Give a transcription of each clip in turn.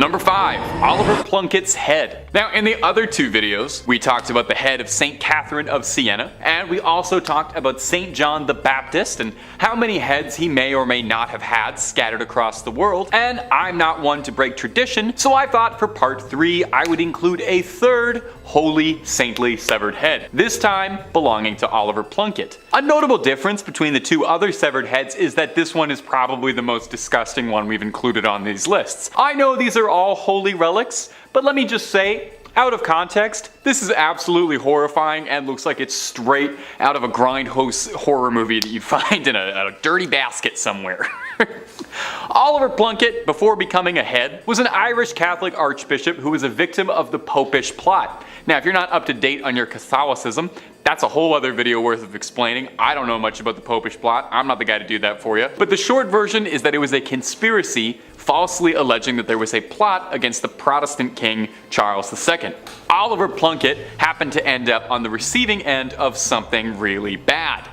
Number 5. Oliver Plunkett's head. Now, in the other 2 videos, we talked about the head of St. Catherine of Siena, and we also talked about St. John the Baptist and how many heads he may or may not have had scattered across the world. And I'm not one to break tradition, so I thought for part 3 I would include a 3rd holy saintly severed head, this time belonging to Oliver Plunkett. A notable difference between the 2 other severed heads is that this one is probably the most disgusting one we've included on these lists. I know these are all holy relics, but let me just say, out of context, this is absolutely horrifying and looks like it's straight out of a grindhouse horror movie that you'd find in a dirty basket somewhere. Oliver Plunkett, before becoming a head, was an Irish Catholic archbishop who was a victim of the Popish plot. Now, if you're not up to date on your Catholicism, that's a whole other video worth of explaining. I don't know much about the Popish plot. I'm not the guy to do that for you. But the short version is that it was a conspiracy falsely alleging that there was a plot against the Protestant king Charles II. Oliver Plunkett happened to end up on the receiving end of something really bad.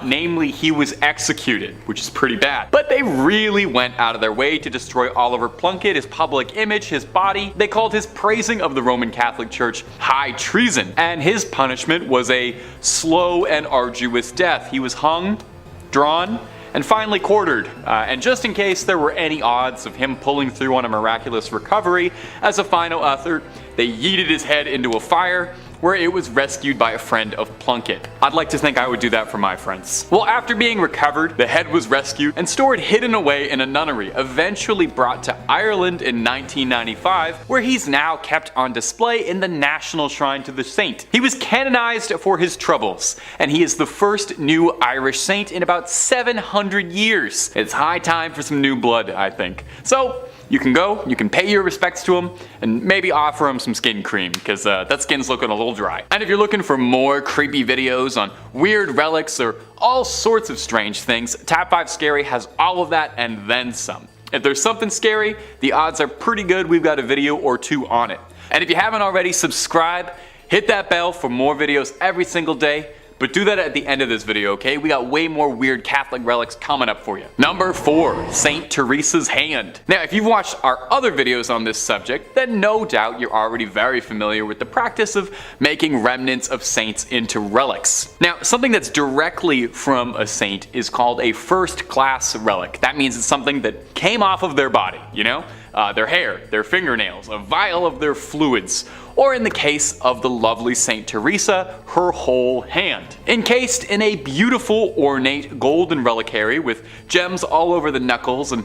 Namely, he was executed, which is pretty bad. But they really went out of their way to destroy Oliver Plunkett, his public image, his body. They called his praising of the Roman Catholic Church high treason, and his punishment was a slow and arduous death. He was hung, drawn, and finally quartered. And just in case there were any odds of him pulling through on a miraculous recovery, as a final effort, they yeeted his head into a fire, where it was rescued by a friend of Plunkett. I'd like to think I would do that for my friends. Well, after being recovered, the head was rescued and stored hidden away in a nunnery, eventually brought to Ireland in 1995, where he's now kept on display in the National Shrine to the Saint. He was canonized for his troubles, and he is the first new Irish saint in about 700 years. It's high time for some new blood, I think. So, you can go, you can pay your respects to him, and maybe offer him some skin cream, because that skin's looking a little dry. And if you're looking for more creepy videos on weird relics or all sorts of strange things, Tab 5 Scary has all of that and then some. If there's something scary, the odds are pretty good we've got a video or 2 on it. And if you haven't already, subscribe, hit that bell for more videos every single day. But do that at the end of this video, okay? We got way more weird Catholic relics coming up for you. Number 4. St. Teresa's hand. Now, if you've watched our other videos on this subject, then no doubt you're already very familiar with the practice of making remnants of saints into relics. Now, something that's directly from a saint is called a first-class relic. That means it's something that came off of their body, you know? Their hair, their fingernails, a vial of their fluids, or in the case of the lovely St. Teresa, her whole hand. Encased in a beautiful, ornate golden reliquary with gems all over the knuckles, and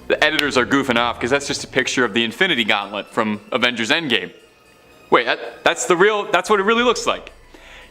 the editors are goofing off because that's just a picture of the Infinity Gauntlet from Avengers Endgame. Wait, that's what it really looks like.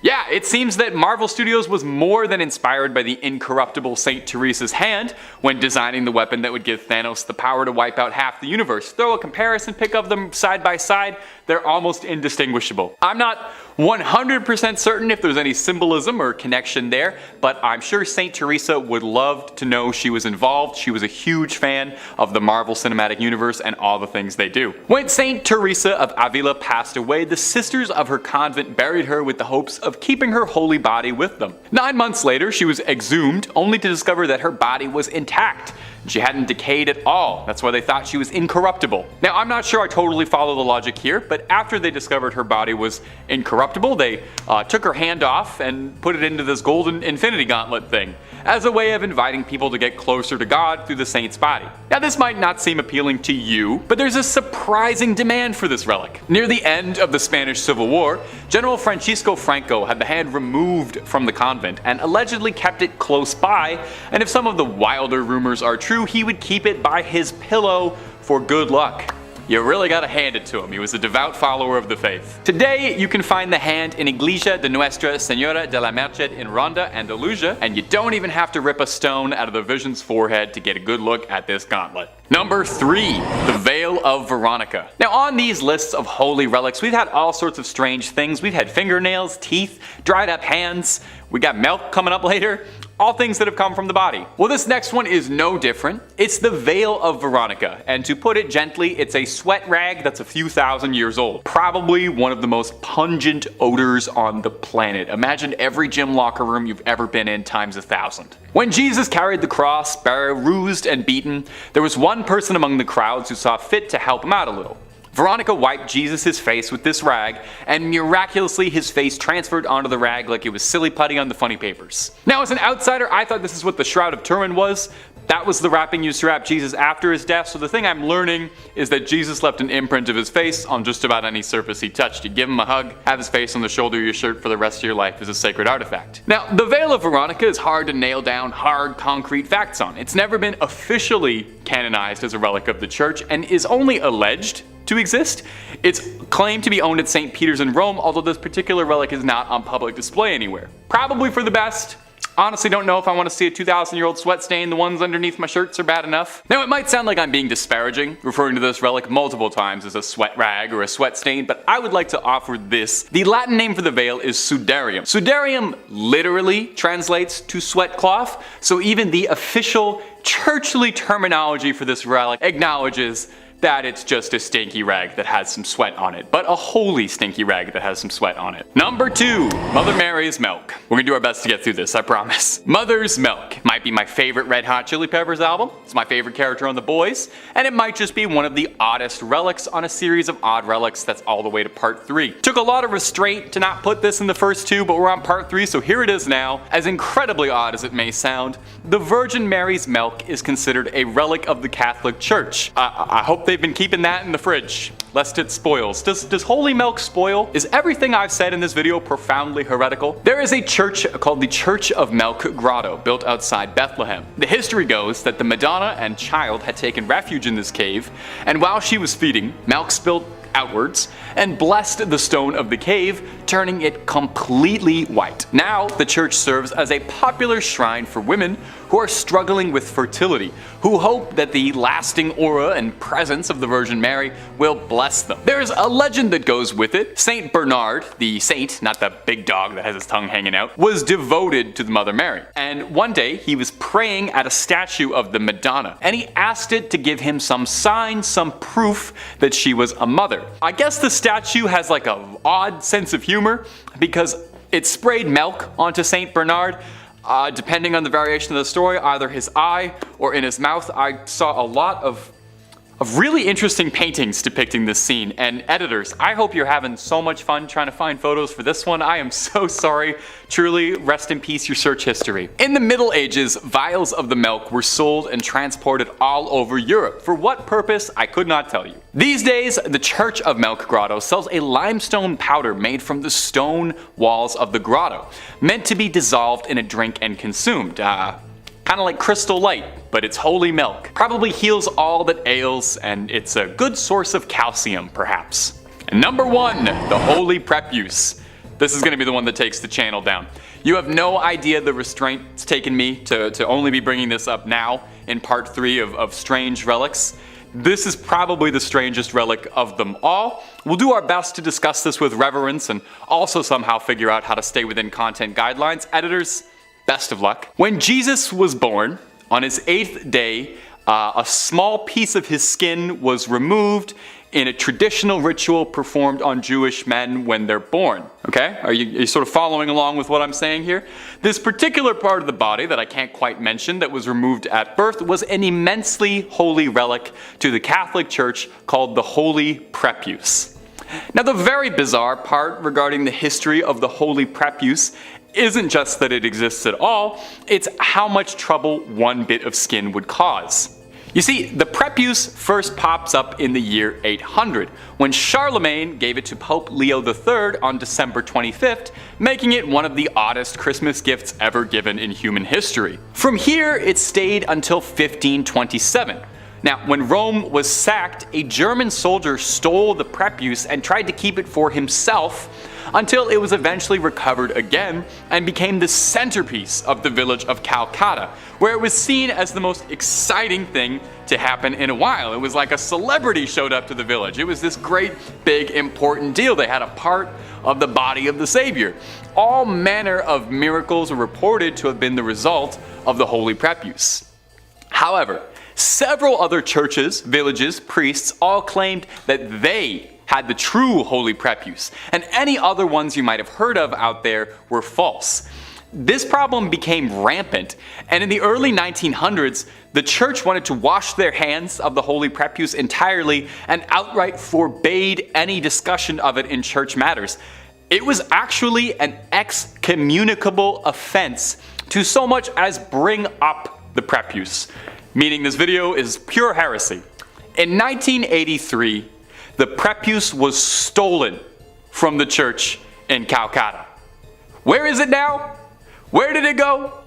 Yeah, it seems that Marvel Studios was more than inspired by the incorruptible St. Teresa's hand when designing the weapon that would give Thanos the power to wipe out half the universe. Throw a comparison pic of them side by side, they're almost indistinguishable. I'm not 100% certain if there's any symbolism or connection there, but I'm sure St. Teresa would love to know she was involved. She was a huge fan of the Marvel Cinematic Universe and all the things they do. When St. Teresa of Avila passed away, the sisters of her convent buried her with the hopes of keeping her holy body with them. 9 months later, she was exhumed, only to discover that her body was intact. She hadn't decayed at all. That's why they thought she was incorruptible. Now, I'm not sure I totally follow the logic here, but after they discovered her body was incorruptible, they took her hand off and put it into this golden Infinity Gauntlet thing, as a way of inviting people to get closer to God through the saint's body. Now, this might not seem appealing to you, but there's a surprising demand for this relic. Near the end of the Spanish Civil War, General Francisco Franco had the hand removed from the convent and allegedly kept it close by, and if some of the wilder rumors are true, he would keep it by his pillow for good luck. You really gotta hand it to him. He was a devout follower of the faith. Today, you can find the hand in Iglesia de Nuestra Señora de la Merced in Ronda, Andalusia, and you don't even have to rip a stone out of the Vision's forehead to get a good look at this gauntlet. Number 3. The Veil of Veronica. Now, on these lists of holy relics, we've had all sorts of strange things. We've had fingernails, teeth, dried up hands. We got milk coming up later. All things that have come from the body. Well, this next one is no different. It's the veil of Veronica, and to put it gently, it's a sweat rag that's a few thousand years old. Probably one of the most pungent odors on the planet. Imagine every gym locker room you've ever been in times 1,000. When Jesus carried the cross, bruised and beaten, there was one person among the crowds who saw fit to help him out a little. Veronica wiped Jesus' face with this rag, and miraculously his face transferred onto the rag like it was silly putty on the funny papers. Now, as an outsider, I thought this is what the Shroud of Turin was. That was the wrapping used to wrap Jesus after his death, so the thing I'm learning is that Jesus left an imprint of his face on just about any surface he touched. You give him a hug, have his face on the shoulder of your shirt for the rest of your life as a sacred artifact. Now, the veil of Veronica is hard to nail down hard, concrete facts on. It's never been officially canonized as a relic of the church, and is only alleged to exist. It's claimed to be owned at St. Peter's in Rome, although this particular relic is not on public display anywhere. Probably for the best. Honestly don't know if I want to see a 2,000-year-old sweat stain. The ones underneath my shirts are bad enough. Now, it might sound like I'm being disparaging, referring to this relic multiple times as a sweat rag or a sweat stain, but I would like to offer this. The Latin name for the veil is sudarium. Sudarium literally translates to sweat cloth, so even the official churchly terminology for this relic acknowledges that it's just a stinky rag that has some sweat on it, but a holy stinky rag that has some sweat on it. Number 2, Mother Mary's milk. We're gonna do our best to get through this, I promise. Mother's Milk might be my favorite Red Hot Chili Peppers album, it's my favorite character on The Boys, and it might just be one of the oddest relics on a series of odd relics that's all the way to part 3. Took a lot of restraint to not put this in the first 2, but we're on part 3, so here it is now. As incredibly odd as it may sound, the Virgin Mary's milk is considered a relic of the Catholic Church. I hope they've been keeping that in the fridge, lest it spoils. Does holy milk spoil? Is everything I've said in this video profoundly heretical? There is a church called the Church of Milk Grotto, built outside Bethlehem. The history goes that the Madonna and child had taken refuge in this cave, and while she was feeding, milk spilled outwards and blessed the stone of the cave, turning it completely white. Now, the church serves as a popular shrine for women who are struggling with fertility, who hope that the lasting aura and presence of the Virgin Mary will bless them. There's a legend that goes with it. Saint Bernard, the saint, not the big dog that has his tongue hanging out, was devoted to the Mother Mary. And one day, he was praying at a statue of the Madonna, and he asked it to give him some sign, some proof that she was a mother. I guess the statue has like an odd sense of humor because it sprayed milk onto Saint Bernard. Depending on the variation of the story, either his eye or in his mouth. I saw a lot of really interesting paintings depicting this scene, and editors, I hope you're having so much fun trying to find photos for this one. I am so sorry. Truly, rest in peace your search history. In the Middle Ages, vials of the milk were sold and transported all over Europe. For what purpose, I could not tell you. These days, the Church of Milk Grotto sells a limestone powder made from the stone walls of the grotto, meant to be dissolved in a drink and consumed. Kind of like Crystal Light, but it's holy milk. Probably heals all that ails, and it's a good source of calcium, perhaps. And number 1, the holy prepuse. This is going to be the one that takes the channel down. You have no idea the restraint it's taken me to only be bringing this up now in part 3 of strange relics. This is probably the strangest relic of them all. We'll do our best to discuss this with reverence and also somehow figure out how to stay within content guidelines. Editors, best of luck. When Jesus was born, on his 8th day, a small piece of his skin was removed in a traditional ritual performed on Jewish men when they're born. Okay? Are you sort of following along with what I'm saying here? This particular part of the body that I can't quite mention that was removed at birth was an immensely holy relic to the Catholic Church called the holy prepuse. Now, the very bizarre part regarding the history of the holy prepuse isn't just that it exists at all, it's how much trouble one bit of skin would cause. You see, the prepuse first pops up in the year 800, when Charlemagne gave it to Pope Leo III on December 25th, making it one of the oddest Christmas gifts ever given in human history. From here, it stayed until 1527. Now, when Rome was sacked, a German soldier stole the prepuse and tried to keep it for himself until it was eventually recovered again and became the centerpiece of the village of Calcutta, where it was seen as the most exciting thing to happen in a while. It was like a celebrity showed up to the village. It was this great, big, important deal. They had a part of the body of the Savior. All manner of miracles are reported to have been the result of the holy prepuse. However, several other churches, villages, priests all claimed that they had the true holy prepuse, and any other ones you might have heard of out there were false. This problem became rampant, and in the early 1900s, the church wanted to wash their hands of the holy prepuse entirely and outright forbade any discussion of it in church matters. It was actually an excommunicable offense to so much as bring up the prepuse, meaning this video is pure heresy. In 1983, the prepuse was stolen from the church in Calcutta. Where is it now? Where did it go?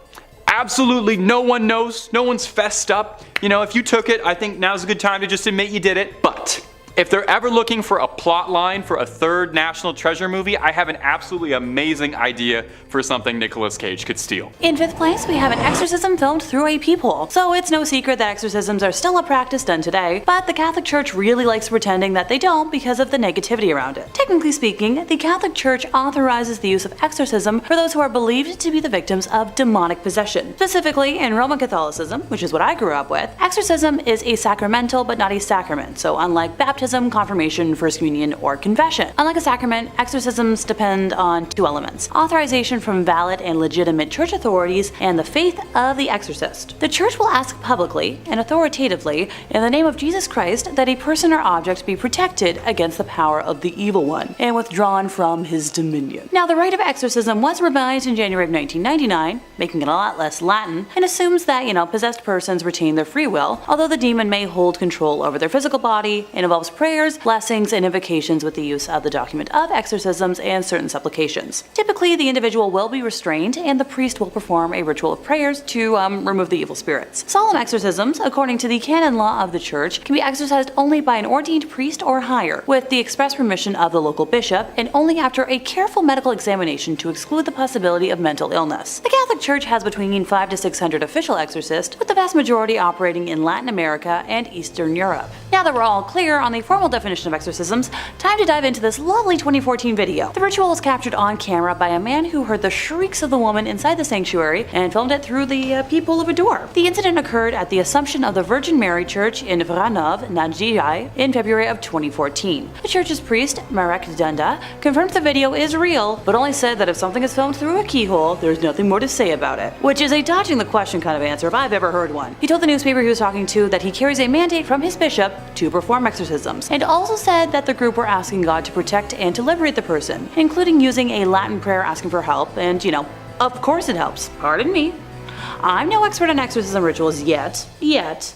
Absolutely no one knows. No one's fessed up. You know, if you took it, I think now's a good time to just admit you did it. But if they're ever looking for a plot line for a third National Treasure movie, I have an absolutely amazing idea for something Nicolas Cage could steal. In 5th place, we have an exorcism filmed through a peephole. So it's no secret that exorcisms are still a practice done today, but the Catholic Church really likes pretending that they don't because of the negativity around it. Technically speaking, the Catholic Church authorizes the use of exorcism for those who are believed to be the victims of demonic possession. Specifically, in Roman Catholicism, which is what I grew up with, exorcism is a sacramental but not a sacrament, so unlike baptism, confirmation, first communion, or confession. Unlike a sacrament, exorcisms depend on two elements: authorization from valid and legitimate church authorities and the faith of the exorcist. The church will ask publicly and authoritatively in the name of Jesus Christ that a person or object be protected against the power of the evil one and withdrawn from his dominion. Now, the rite of exorcism was revised in January of 1999, making it a lot less Latin, and assumes that, possessed persons retain their free will, although the demon may hold control over their physical body, and involves prayers, blessings, and invocations with the use of the document of exorcisms and certain supplications. Typically, the individual will be restrained and the priest will perform a ritual of prayers to remove the evil spirits. Solemn exorcisms, according to the canon law of the church, can be exercised only by an ordained priest or higher, with the express permission of the local bishop, and only after a careful medical examination to exclude the possibility of mental illness. The Catholic Church has between 500 to 600 official exorcists, with the vast majority operating in Latin America and Eastern Europe. Now that we're all clear on the formal definition of exorcisms, time to dive into this lovely 2014 video. The ritual was captured on camera by a man who heard the shrieks of the woman inside the sanctuary and filmed it through the peephole of a door. The incident occurred at the Assumption of the Virgin Mary Church in Vranov, Nadziei, in February of 2014. The church's priest, Marek Dunda, confirmed the video is real, but only said that if something is filmed through a keyhole, there's nothing more to say about it. Which is a dodging the question kind of answer if I've ever heard one. He told the newspaper he was talking to that he carries a mandate from his bishop to perform exorcisms, and also said that the group were asking God to protect and to liberate the person, including using a Latin prayer asking for help, and of course it helps. Pardon me. I'm no expert on exorcism rituals yet,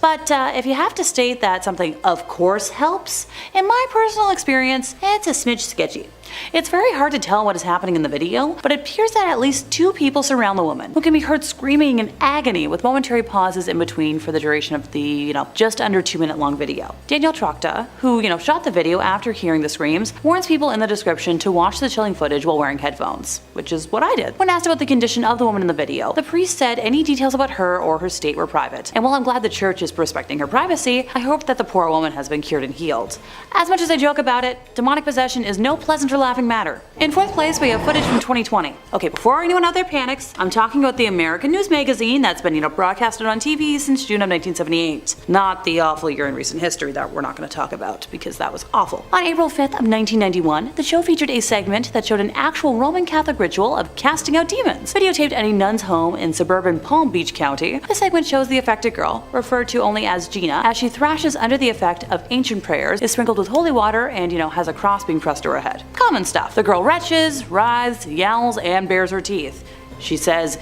but if you have to state that something of course helps, in my personal experience, it's a smidge sketchy. It's very hard to tell what is happening in the video, but it appears that at least two people surround the woman, who can be heard screaming in agony with momentary pauses in between for the duration of the, just under 2-minute long video. Daniel Trokta, who, shot the video after hearing the screams, warns people in the description to watch the chilling footage while wearing headphones, which is what I did. When asked about the condition of the woman in the video, the priest said any details about her or her state were private, and while I'm glad the church is respecting her privacy, I hope that the poor woman has been cured and healed. As much as I joke about it, demonic possession is no pleasant or laughing matter. In 4th place, we have footage from 2020. Okay, before anyone out there panics, I'm talking about the American news magazine that's been, broadcasted on TV since June of 1978. Not the awful year in recent history that we're not going to talk about, because that was awful. On April 5th of 1991, the show featured a segment that showed an actual Roman Catholic ritual of casting out demons, videotaped at a nun's home in suburban Palm Beach County. The segment shows the affected girl, referred to only as Gina, as she thrashes under the effect of ancient prayers, is sprinkled with holy water, and, has a cross being pressed to her head. Common stuff. The girl retches, writhes, yowls, and bares her teeth. She says,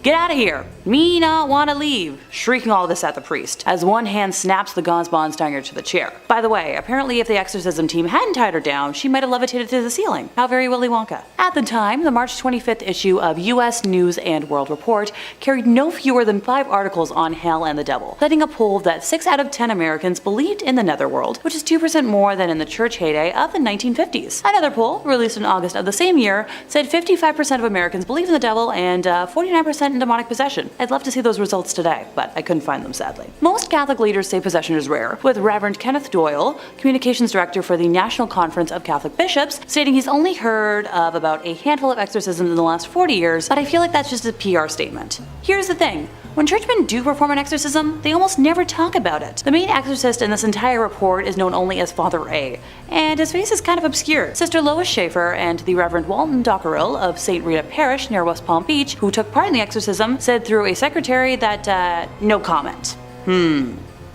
"Get out of here! Me not wanna leave!" shrieking all this at the priest, as one hand snaps the gauze bonds tying her to the chair. By the way, apparently if the exorcism team hadn't tied her down, she might have levitated to the ceiling. How very Willy Wonka. At the time, the March 25th issue of U.S. News and World Report carried no fewer than 5 articles on hell and the devil, citing a poll that 6 out of 10 Americans believed in the netherworld, which is 2% more than in the church heyday of the 1950s. Another poll, released in August of the same year, said 55% of Americans believe in the devil and 49% in demonic possession. I'd love to see those results today, but I couldn't find them sadly. Most Catholic leaders say possession is rare, with Reverend Kenneth Doyle, Communications Director for the National Conference of Catholic Bishops, stating he's only heard of about a handful of exorcisms in the last 40 years, but I feel like that's just a PR statement. Here's the thing. When churchmen do perform an exorcism, they almost never talk about it. The main exorcist in this entire report is known only as Father A, and his face is kind of obscured. Sister Lois Schaefer and the Reverend Walton Dockerell of St. Rita Parish near West Palm Beach, who took part in the exorcism, said through a secretary that, no comment.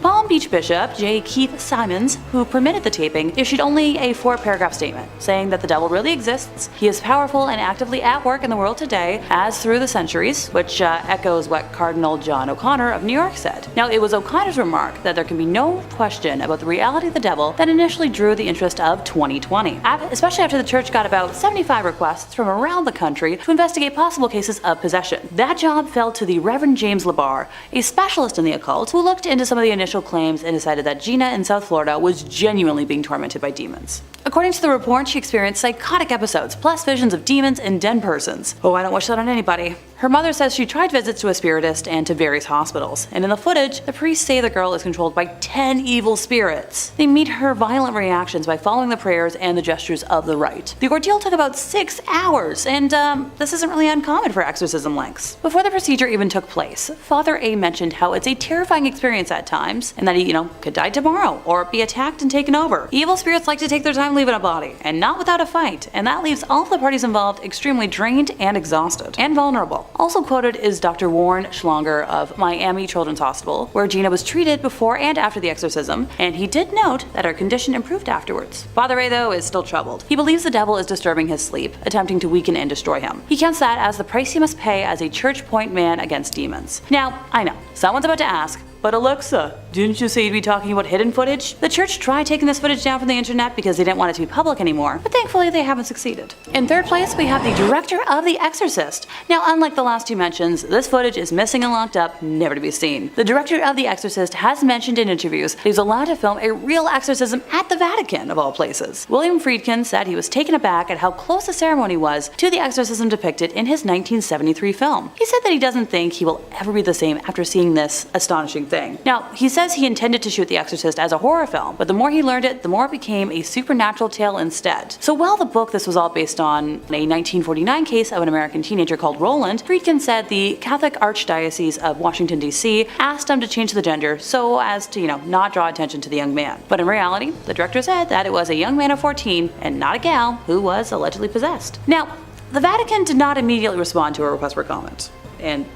Palm Beach Bishop J. Keith Simons, who permitted the taping, issued only a 4-paragraph statement, saying that the devil really exists, he is powerful and actively at work in the world today, as through the centuries, which echoes what Cardinal John O'Connor of New York said. Now, it was O'Connor's remark that there can be no question about the reality of the devil that initially drew the interest of 2020, especially after the church got about 75 requests from around the country to investigate possible cases of possession. That job fell to the Reverend James LeBar, a specialist in the occult, who looked into some of the initial claims and decided that Gina in South Florida was genuinely being tormented by demons. According to the report, she experienced psychotic episodes, plus visions of demons and dead persons. Oh, I don't wish that on anybody. Her mother says she tried visits to a spiritist and to various hospitals, and in the footage, the priests say the girl is controlled by 10 evil spirits. They meet her violent reactions by following the prayers and the gestures of the rite. The ordeal took about 6 hours, and this isn't really uncommon for exorcism lengths. Before the procedure even took place, Father A mentioned how it's a terrifying experience at times, and that he, could die tomorrow, or be attacked and taken over. Evil spirits like to take their time leaving a body, and not without a fight, and that leaves all of the parties involved extremely drained and exhausted, and vulnerable. Also quoted is Dr. Warren Schlonger of Miami Children's Hospital, where Gina was treated before and after the exorcism, and he did note that her condition improved afterwards. Father A, though, is still troubled. He believes the devil is disturbing his sleep, attempting to weaken and destroy him. He counts that as the price he must pay as a church point man against demons. Now, I know, someone's about to ask, but Alexa, didn't you say you'd be talking about hidden footage? The church tried taking this footage down from the internet because they didn't want it to be public anymore, but thankfully they haven't succeeded. In third place, we have the director of The Exorcist. Now, unlike the last two mentions, this footage is missing and locked up, never to be seen. The director of The Exorcist has mentioned in interviews that he was allowed to film a real exorcism at the Vatican, of all places. William Friedkin said he was taken aback at how close the ceremony was to the exorcism depicted in his 1973 film. He said that he doesn't think he will ever be the same after seeing this astonishing thing. Now, he says he intended to shoot The Exorcist as a horror film, but the more he learned it, the more it became a supernatural tale instead. So while the book this was all based on a 1949 case of an American teenager called Roland, Friedkin said the Catholic Archdiocese of Washington, D.C. asked him to change the gender so as to, not draw attention to the young man. But in reality, the director said that it was a young man of 14 and not a gal who was allegedly possessed. Now, the Vatican did not immediately respond to a request for comment, and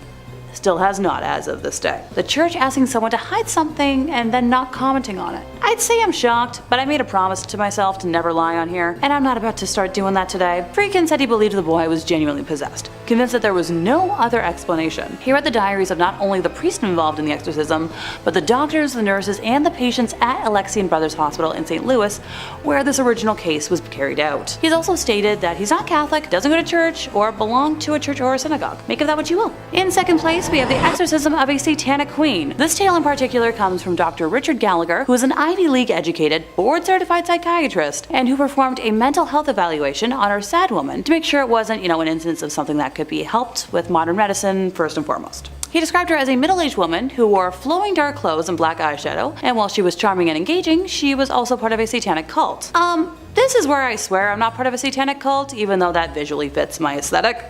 still has not as of this day. The church asking someone to hide something and then not commenting on it. I'd say I'm shocked, but I made a promise to myself to never lie on here, and I'm not about to start doing that today. Friedkin said he believed the boy was genuinely possessed, convinced that there was no other explanation. He read the diaries of not only the priest involved in the exorcism, but the doctors, the nurses, and the patients at Alexian Brothers Hospital in St. Louis, where this original case was carried out. He's also stated that he's not Catholic, doesn't go to church, or belong to a church or a synagogue. Make of that what you will. In second place, we have the exorcism of a satanic queen. This tale in particular comes from Dr. Richard Gallagher, who is an Ivy League educated, board-certified psychiatrist, and who performed a mental health evaluation on our sad woman to make sure it wasn't, an instance of something that could be helped with modern medicine first and foremost. He described her as a middle-aged woman who wore flowing dark clothes and black eyeshadow, and while she was charming and engaging, she was also part of a satanic cult. This is where I swear I'm not part of a satanic cult, even though that visually fits my aesthetic.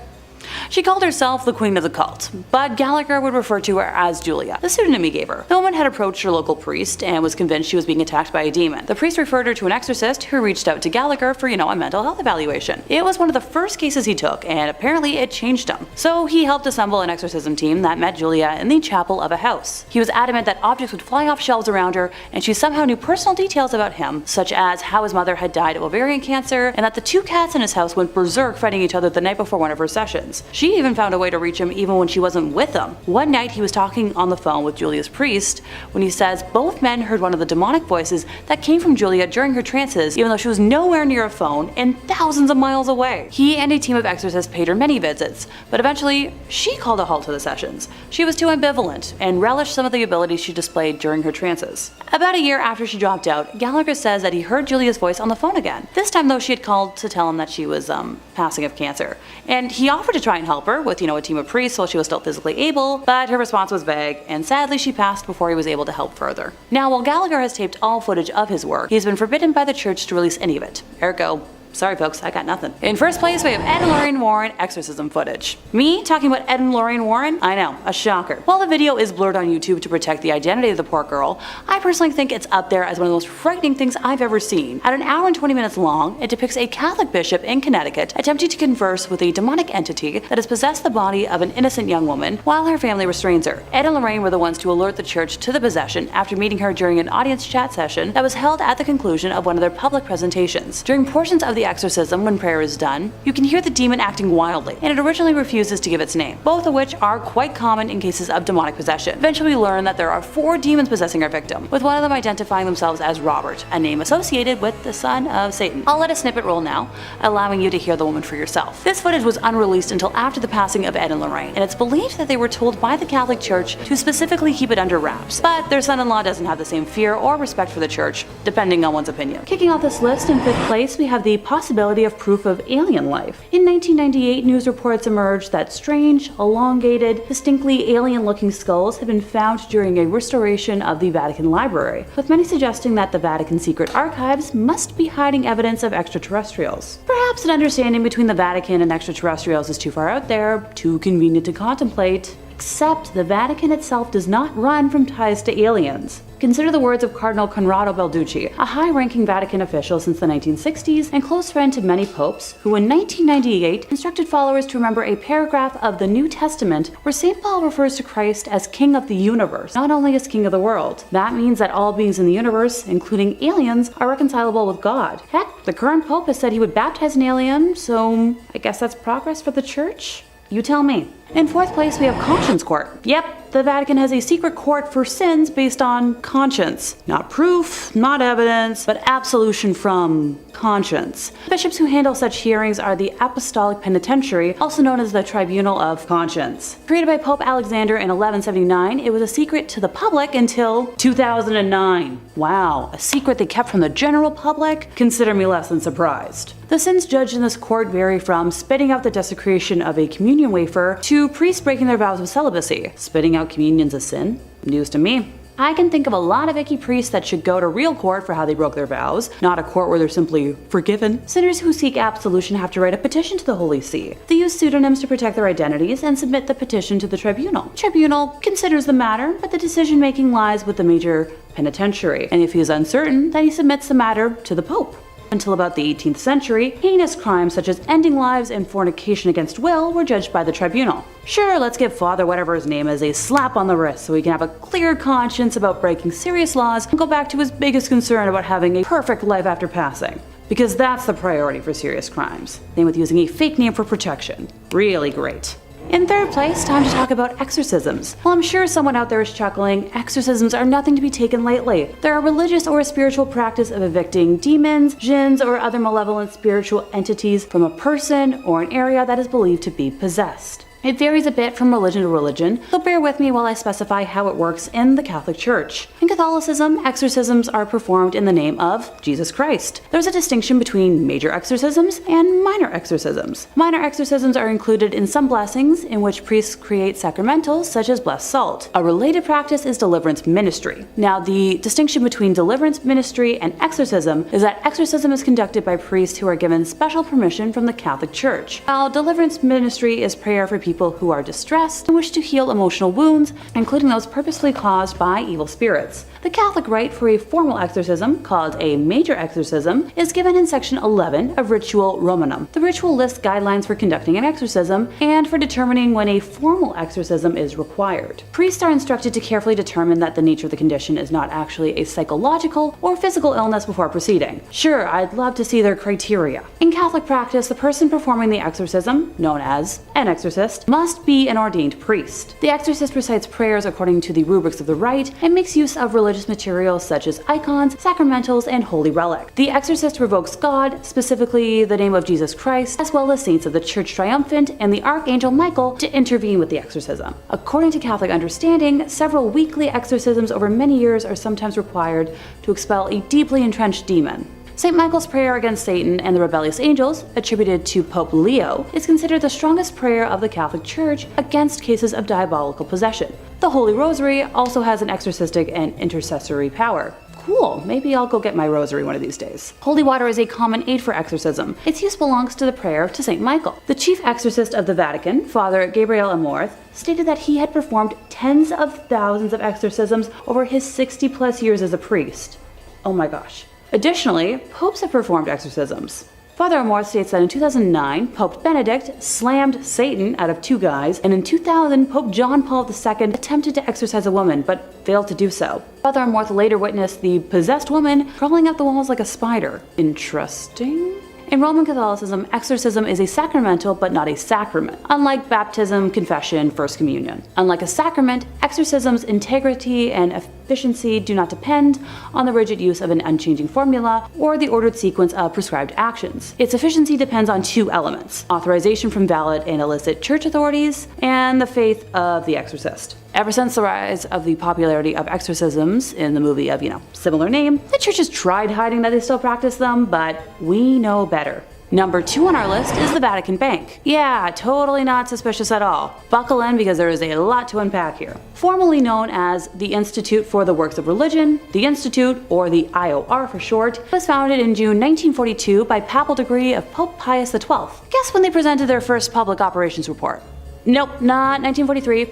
She called herself the queen of the cult, but Gallagher would refer to her as Julia, the pseudonym he gave her. The woman had approached her local priest and was convinced she was being attacked by a demon. The priest referred her to an exorcist who reached out to Gallagher for, a mental health evaluation. It was one of the first cases he took, and apparently it changed him. So he helped assemble an exorcism team that met Julia in the chapel of a house. He was adamant that objects would fly off shelves around her, and she somehow knew personal details about him, such as how his mother had died of ovarian cancer, and that the two cats in his house went berserk fighting each other the night before one of her sessions. sessions. She even found a way to reach him even when she wasn't with him. One night he was talking on the phone with Julia's priest when he says both men heard one of the demonic voices that came from Julia during her trances, even though she was nowhere near a phone and thousands of miles away. He and a team of exorcists paid her many visits, but eventually she called a halt to the sessions. She was too ambivalent and relished some of the abilities she displayed during her trances. About a year after she dropped out, Gallagher says that he heard Julia's voice on the phone again. This time though, she had called to tell him that she was passing of cancer, and he offered to try and help her with a team of priests while she was still physically able, but her response was vague, and sadly she passed before he was able to help further. Now, while Gallagher has taped all footage of his work, he's been forbidden by the church to release any of it. Ergo, sorry folks, I got nothing. In first place, we have Ed and Lorraine Warren exorcism footage. Me talking about Ed and Lorraine Warren? I know, a shocker. While the video is blurred on YouTube to protect the identity of the poor girl, I personally think it's up there as one of the most frightening things I've ever seen. At an hour and 20 minutes long, it depicts a Catholic bishop in Connecticut attempting to converse with a demonic entity that has possessed the body of an innocent young woman while her family restrains her. Ed and Lorraine were the ones to alert the church to the possession after meeting her during an audience chat session that was held at the conclusion of one of their public presentations. During portions of the exorcism, when prayer is done, you can hear the demon acting wildly, and it originally refuses to give its name, both of which are quite common in cases of demonic possession. Eventually we learn that there are 4 demons possessing our victim, with one of them identifying themselves as Robert, a name associated with the son of Satan. I'll let a snippet roll now, allowing you to hear the woman for yourself. This footage was unreleased until after the passing of Ed and Lorraine, and it's believed that they were told by the Catholic Church to specifically keep it under wraps, but their son-in-law doesn't have the same fear or respect for the church, depending on one's opinion. Kicking off this list, in 5th place we have the possibility of proof of alien life. In 1998, news reports emerged that strange, elongated, distinctly alien-looking skulls had been found during a restoration of the Vatican Library, with many suggesting that the Vatican secret archives must be hiding evidence of extraterrestrials. Perhaps an understanding between the Vatican and extraterrestrials is too far out there, too convenient to contemplate, except the Vatican itself does not run from ties to aliens. Consider the words of Cardinal Conrado Balducci, a high-ranking Vatican official since the 1960s and close friend to many popes, who in 1998 instructed followers to remember a paragraph of the New Testament where St. Paul refers to Christ as King of the universe, not only as King of the world. That means that all beings in the universe, including aliens, are reconcilable with God. Heck, the current pope has said he would baptize an alien, so I guess that's progress for the church? You tell me. In 4th place, we have Conscience Court. Yep, the Vatican has a secret court for sins based on conscience. Not proof, not evidence, but absolution from conscience. Bishops who handle such hearings are the Apostolic Penitentiary, also known as the Tribunal of Conscience. Created by Pope Alexander in 1179, it was a secret to the public until 2009. Wow, a secret they kept from the general public? Consider me less than surprised. The sins judged in this court vary from spitting out the desecration of a communion wafer to priests breaking their vows of celibacy. Spitting out communion's a sin? News to me. I can think of a lot of icky priests that should go to real court for how they broke their vows, not a court where they're simply forgiven. Sinners who seek absolution have to write a petition to the Holy See. They use pseudonyms to protect their identities and submit the petition to the tribunal. The tribunal considers the matter, but the decision-making lies with the major penitentiary, and if he is uncertain, then he submits the matter to the Pope. Until about the 18th century, heinous crimes such as ending lives and fornication against will were judged by the tribunal. Sure, let's give Father whatever his name is a slap on the wrist so he can have a clear conscience about breaking serious laws and go back to his biggest concern about having a perfect life after passing. Because that's the priority for serious crimes. Same with using a fake name for protection. Really great. In 3rd place, time to talk about exorcisms. While I'm sure someone out there is chuckling, exorcisms are nothing to be taken lightly. They're a religious or a spiritual practice of evicting demons, jinns, or other malevolent spiritual entities from a person or an area that is believed to be possessed. It varies a bit from religion to religion, so bear with me while I specify how it works in the Catholic Church. In Catholicism, exorcisms are performed in the name of Jesus Christ. There's a distinction between major exorcisms and minor exorcisms. Minor exorcisms are included in some blessings in which priests create sacramentals such as blessed salt. A related practice is deliverance ministry. Now, the distinction between deliverance ministry and exorcism is that exorcism is conducted by priests who are given special permission from the Catholic Church, while deliverance ministry is prayer for people who are distressed and wish to heal emotional wounds, including those purposefully caused by evil spirits. The Catholic rite for a formal exorcism, called a major exorcism, is given in section 11 of Ritual Romanum. The ritual lists guidelines for conducting an exorcism and for determining when a formal exorcism is required. Priests are instructed to carefully determine that the nature of the condition is not actually a psychological or physical illness before proceeding. Sure, I'd love to see their criteria. In Catholic practice, the person performing the exorcism, known as an exorcist, must be an ordained priest. The exorcist recites prayers according to the rubrics of the rite and makes use of religious materials such as icons, sacramentals, and holy relics. The exorcist revokes God, specifically the name of Jesus Christ, as well as saints of the Church Triumphant and the Archangel Michael, to intervene with the exorcism. According to Catholic understanding, several weekly exorcisms over many years are sometimes required to expel a deeply entrenched demon. St. Michael's prayer against Satan and the rebellious angels, attributed to Pope Leo, is considered the strongest prayer of the Catholic Church against cases of diabolical possession. The Holy Rosary also has an exorcistic and intercessory power. Cool, maybe I'll go get my rosary one of these days. Holy water is a common aid for exorcism. Its use belongs to the prayer to St. Michael. The chief exorcist of the Vatican, Father Gabriel Amorth, stated that he had performed tens of thousands of exorcisms over his 60+ years as a priest. Oh my gosh. Additionally, popes have performed exorcisms. Father Amorth states that in 2009, Pope Benedict slammed Satan out of 2 guys, and in 2000, Pope John Paul II attempted to exorcise a woman, but failed to do so. Father Amorth later witnessed the possessed woman crawling up the walls like a spider. Interesting. In Roman Catholicism, exorcism is a sacramental but not a sacrament, unlike baptism, confession, First Communion. Unlike a sacrament, exorcism's integrity and efficiency do not depend on the rigid use of an unchanging formula or the ordered sequence of prescribed actions. Its efficiency depends on 2 elements: authorization from valid and illicit church authorities, and the faith of the exorcist. Ever since the rise of the popularity of exorcisms in the movie of, similar name, the church has tried hiding that they still practice them, but we know better. Number 2 on our list is the Vatican Bank. Yeah, totally not suspicious at all. Buckle in because there is a lot to unpack here. Formerly known as the Institute for the Works of Religion, the Institute, or the IOR for short, was founded in June 1942 by papal decree of Pope Pius XII. Guess when they presented their first public operations report? Nope, not 1943.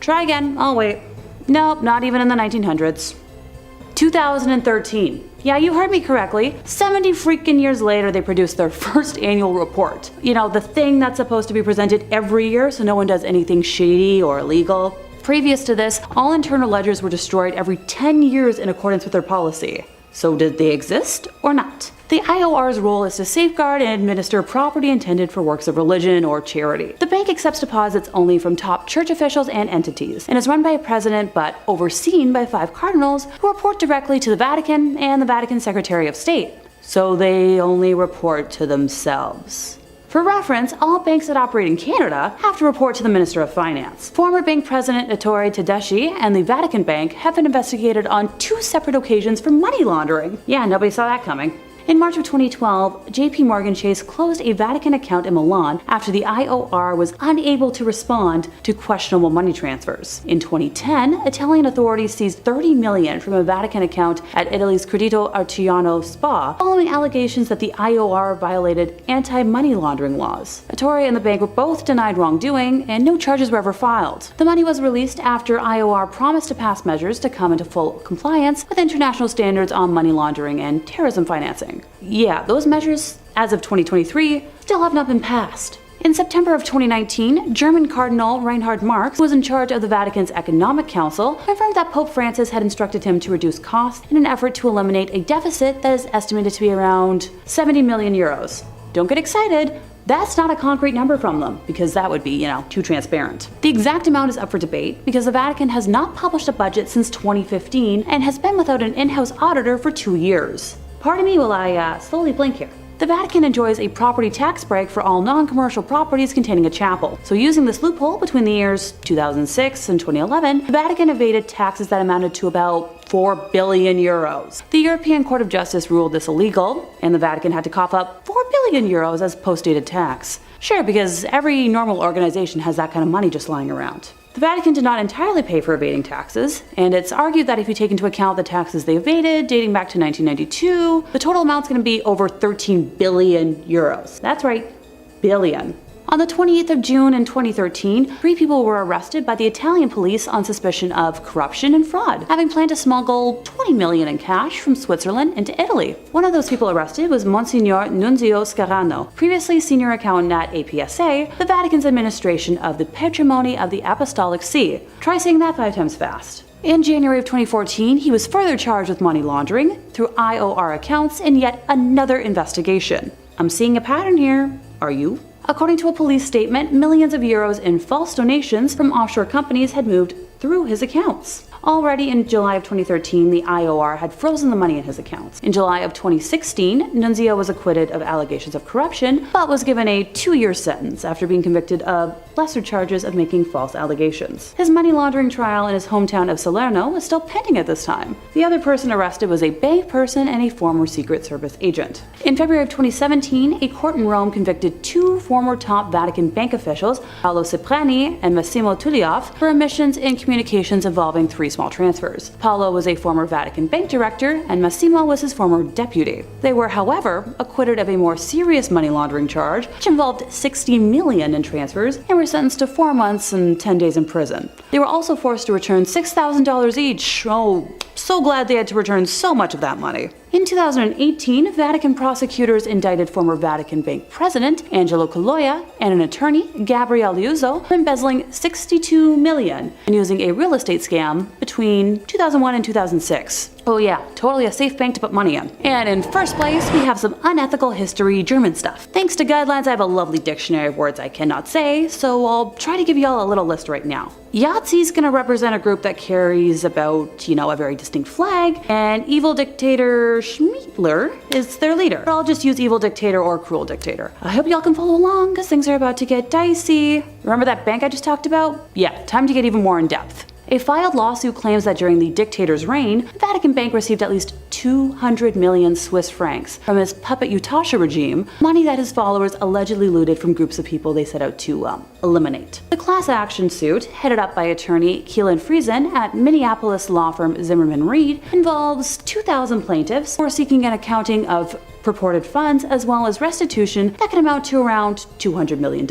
Try again, I'll wait. Nope, not even in the 1900s. 2013. Yeah, you heard me correctly. 70 freaking years later, they produced their first annual report. The thing that's supposed to be presented every year so no one does anything shady or illegal. Previous to this, all internal ledgers were destroyed every 10 years in accordance with their policy. So did they exist or not? The IOR's role is to safeguard and administer property intended for works of religion or charity. The bank accepts deposits only from top church officials and entities, and is run by a president but overseen by 5 cardinals who report directly to the Vatican and the Vatican Secretary of State. So they only report to themselves. For reference, all banks that operate in Canada have to report to the Minister of Finance. Former bank president Ettore Tedeschi and the Vatican Bank have been investigated on 2 separate occasions for money laundering. Yeah, nobody saw that coming. In March of 2012, JP Morgan Chase closed a Vatican account in Milan after the IOR was unable to respond to questionable money transfers. In 2010, Italian authorities seized $30 million from a Vatican account at Italy's Credito Artigiano Spa following allegations that the IOR violated anti-money laundering laws. Ettore and the bank were both denied wrongdoing, and no charges were ever filed. The money was released after IOR promised to pass measures to come into full compliance with international standards on money laundering and terrorism financing. Yeah, those measures, as of 2023, still have not been passed. In September of 2019, German Cardinal Reinhard Marx, who was in charge of the Vatican's Economic Council, confirmed that Pope Francis had instructed him to reduce costs in an effort to eliminate a deficit that is estimated to be around 70 million euros. Don't get excited. That's not a concrete number from them, because that would be, too transparent. The exact amount is up for debate because the Vatican has not published a budget since 2015 and has been without an in-house auditor for 2 years. Pardon me while I slowly blink here. The Vatican enjoys a property tax break for all non-commercial properties containing a chapel. So using this loophole between the years 2006 and 2011, the Vatican evaded taxes that amounted to about 4 billion euros. The European Court of Justice ruled this illegal, and the Vatican had to cough up 4 billion euros as post-dated tax. Sure, because every normal organization has that kind of money just lying around. The Vatican did not entirely pay for evading taxes, and it's argued that if you take into account the taxes they evaded dating back to 1992, the total amount's going to be over 13 billion euros. That's right, billion. On the 28th of June in 2013, 3 people were arrested by the Italian police on suspicion of corruption and fraud, having planned to smuggle 20 million in cash from Switzerland into Italy. One of those people arrested was Monsignor Nunzio Scarano, previously senior accountant at APSA, the Vatican's administration of the Patrimony of the Apostolic See. Try saying that 5 times fast. In January of 2014, he was further charged with money laundering through IOR accounts in yet another investigation. I'm seeing a pattern here. Are you? According to a police statement, millions of euros in false donations from offshore companies had moved through his accounts. Already in July of 2013, the IOR had frozen the money in his accounts. In July of 2016, Nunzio was acquitted of allegations of corruption, but was given a 2-year sentence after being convicted of lesser charges of making false allegations. His money laundering trial in his hometown of Salerno was still pending at this time. The other person arrested was a bank person and a former Secret Service agent. In February of 2017, a court in Rome convicted 2 former top Vatican bank officials, Paolo Cipriani and Massimo Tullioff, for omissions in communications involving 3 small transfers. Paolo was a former Vatican bank director, and Massimo was his former deputy. They were, however, acquitted of a more serious money laundering charge, which involved 60 million in transfers, and were sentenced to 4 months and 10 days in prison. They were also forced to return $6,000 each. Oh, so glad they had to return so much of that money. In 2018, Vatican prosecutors indicted former Vatican Bank president Angelo Caloia and an attorney, Gabriele Liuzzo, for embezzling $62 million and using a real estate scam between 2001 and 2006. Oh yeah, totally a safe bank to put money in. And in first place, we have some unethical history German stuff. Thanks to guidelines, I have a lovely dictionary of words I cannot say, so I'll try to give y'all a little list right now. Yahtzee gonna represent a group that carries about, a very distinct flag, and evil dictator Schmidt is their leader. But I'll just use evil dictator or cruel dictator. I hope y'all can follow along, because things are about to get dicey. Remember that bank I just talked about? Yeah, time to get even more in depth. A filed lawsuit claims that during the dictator's reign, the Vatican Bank received at least 200 million Swiss francs from his puppet Utasha regime, money that his followers allegedly looted from groups of people they set out to eliminate. The class action suit, headed up by attorney Keelan Friesen at Minneapolis law firm Zimmerman Reed, involves 2,000 plaintiffs who are seeking an accounting of purported funds as well as restitution that can amount to around $200 million.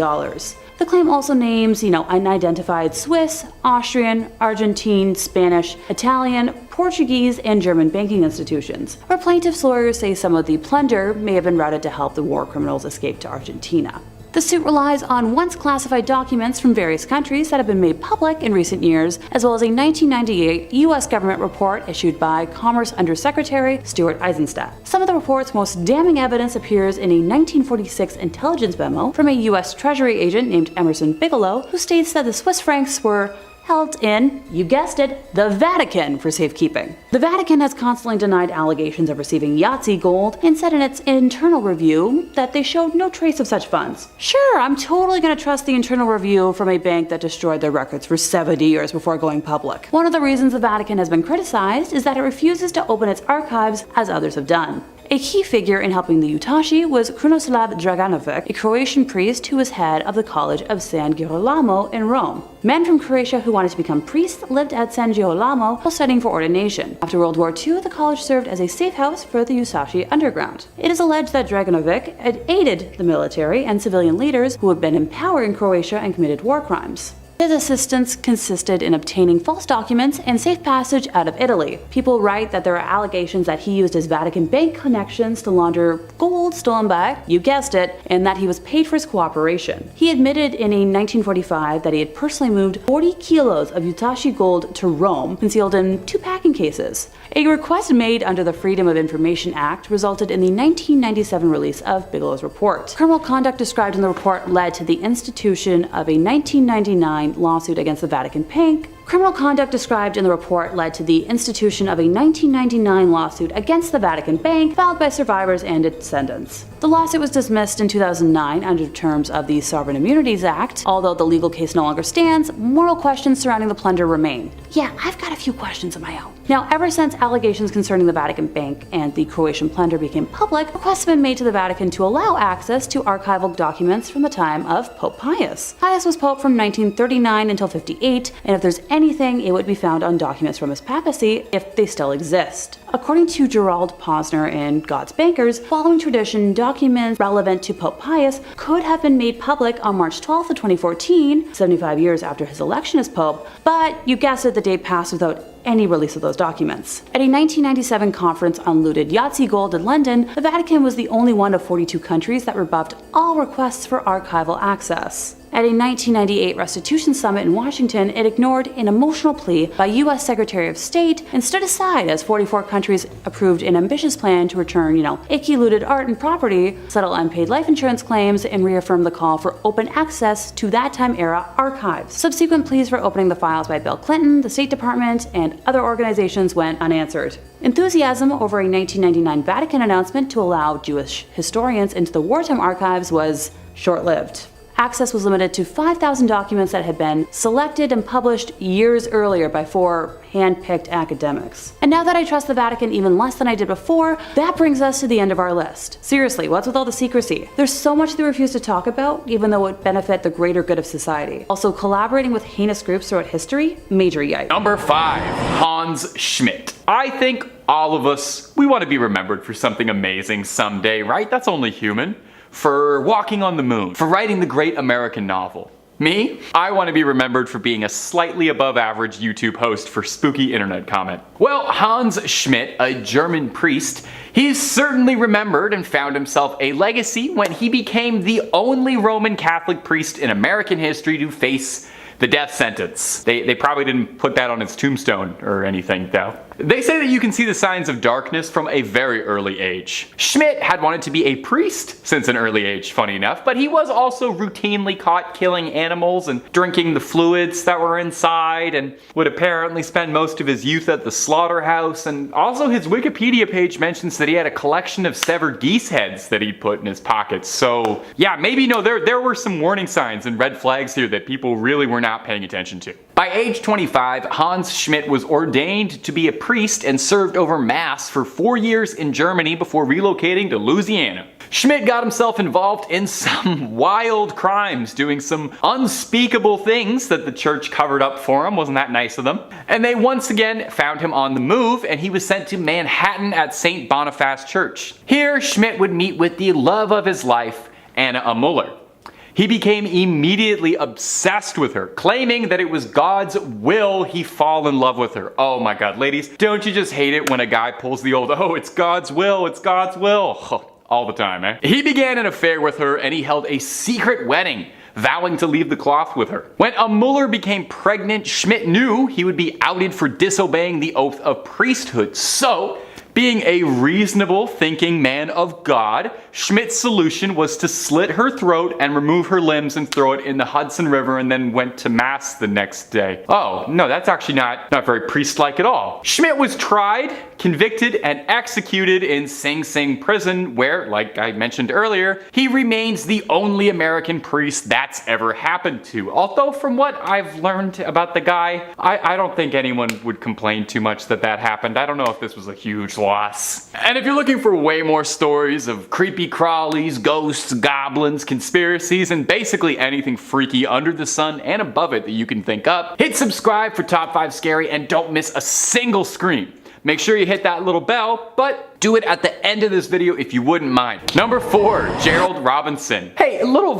The claim also names, unidentified Swiss, Austrian, Argentine, Spanish, Italian, Portuguese, and German banking institutions, where plaintiffs' lawyers say some of the plunder may have been routed to help the war criminals escape to Argentina. The suit relies on once classified documents from various countries that have been made public in recent years, as well as a 1998 U.S. government report issued by Commerce Undersecretary Stuart Eisenstadt. Some of the report's most damning evidence appears in a 1946 intelligence memo from a U.S. Treasury agent named Emerson Bigelow, who states that the Swiss francs were held in, you guessed it, the Vatican for safekeeping. The Vatican has constantly denied allegations of receiving Yahtzee gold and said in its internal review that they showed no trace of such funds. Sure, I'm totally gonna trust the internal review from a bank that destroyed their records for 70 years before going public. One of the reasons the Vatican has been criticized is that it refuses to open its archives as others have done. A key figure in helping the Utashi was Krunoslav Draganovic, a Croatian priest who was head of the College of San Girolamo in Rome. Men from Croatia who wanted to become priests lived at San Girolamo while studying for ordination. After World War II, the college served as a safe house for the Usashi underground. It is alleged that Draganovic had aided the military and civilian leaders who had been in power in Croatia and committed war crimes. His assistance consisted in obtaining false documents and safe passage out of Italy. People write that there are allegations that he used his Vatican Bank connections to launder gold stolen by, you guessed it, and that he was paid for his cooperation. He admitted in a 1945 that he had personally moved 40 kilos of Utashi gold to Rome, concealed in 2 packing cases. A request made under the Freedom of Information Act resulted in the 1997 release of Bigelow's report. Criminal conduct described in the report led to the institution of a 1999 lawsuit against the Vatican Bank. Criminal conduct described in the report led to the institution of a 1999 lawsuit against the Vatican Bank filed by survivors and descendants. The lawsuit was dismissed in 2009 under terms of the Sovereign Immunities Act. Although the legal case no longer stands, moral questions surrounding the plunder remain. Yeah, I've got a few questions of my own. Now, ever since allegations concerning the Vatican Bank and the Croatian plunder became public, requests have been made to the Vatican to allow access to archival documents from the time of Pope Pius. Pius was Pope from 1939 until 58, and if there's anything, it would be found on documents from his papacy if they still exist. According to Gerald Posner in God's Bankers, following tradition, documents relevant to Pope Pius could have been made public on March 12th of 2014, 75 years after his election as Pope, but you guessed it, the day passed without any release of those documents. At a 1997 conference on looted Yahtzee gold in London, the Vatican was the only one of 42 countries that rebuffed all requests for archival access. At a 1998 restitution summit in Washington, it ignored an emotional plea by US Secretary of State and stood aside as 44 countries approved an ambitious plan to return, icky looted art and property, settle unpaid life insurance claims, and reaffirm the call for open access to that time era archives. Subsequent pleas for opening the files by Bill Clinton, the State Department, and other organizations went unanswered. Enthusiasm over a 1999 Vatican announcement to allow Jewish historians into the wartime archives was short-lived. Access was limited to 5,000 documents that had been selected and published years earlier by 4 hand-picked academics. And now that I trust the Vatican even less than I did before, that brings us to the end of our list. Seriously, what's with all the secrecy? There's so much they refuse to talk about, even though it would benefit the greater good of society. Also, collaborating with heinous groups throughout history? Major yikes. Number 5. Hans Schmidt. I think all of us, we want to be remembered for something amazing someday, right? That's only human. For walking on the moon, for writing the great American novel. Me? I want to be remembered for being a slightly above average YouTube host for spooky internet comment. Well, Hans Schmidt, a German priest, he's certainly remembered and found himself a legacy when he became the only Roman Catholic priest in American history to face the death sentence. They probably didn't put that on his tombstone or anything though. They say that you can see the signs of darkness from a very early age. Schmidt had wanted to be a priest since an early age, funny enough, but he was also routinely caught killing animals and drinking the fluids that were inside, and would apparently spend most of his youth at the slaughterhouse. And also his Wikipedia page mentions that he had a collection of severed geese heads that he'd put in his pockets. So yeah, maybe there were some warning signs and red flags here that people really were not paying attention to. By age 25, Hans Schmidt was ordained to be a priest and served over Mass for 4 years in Germany before relocating to Louisiana. Schmidt got himself involved in some wild crimes, doing some unspeakable things that the church covered up for him. Wasn't that nice of them? And they once again found him on the move, and he was sent to Manhattan at St. Boniface Church. Here, Schmidt would meet with the love of his life, Anna Muller. He became immediately obsessed with her, claiming that it was God's will he fall in love with her. Oh my god, ladies, don't you just hate it when a guy pulls the old, oh, it's God's will, it's God's will, all the time, eh? He began an affair with her and he held a secret wedding, vowing to leave the cloth with her. When Muller became pregnant, Schmidt knew he would be outed for disobeying the oath of priesthood, so being a reasonable thinking man of God, Schmidt's solution was to slit her throat and remove her limbs and throw it in the Hudson River, and then went to Mass the next day. Oh, no, that's actually not very priest-like at all. Schmidt was tried, convicted, and executed in Sing Sing prison, where, like I mentioned earlier, he remains the only American priest that's ever happened to. Although from what I've learned about the guy, I don't think anyone would complain too much that happened. I don't know if this was a huge loss. And if you're looking for way more stories of creepy crawlies, ghosts, goblins, conspiracies, and basically anything freaky under the sun and above it that you can think up, hit subscribe for Top 5 Scary and don't miss a single scream. Make sure you hit that little bell, but do it at the end of this video if you wouldn't mind. Number 4, Gerald Robinson. Hey, a little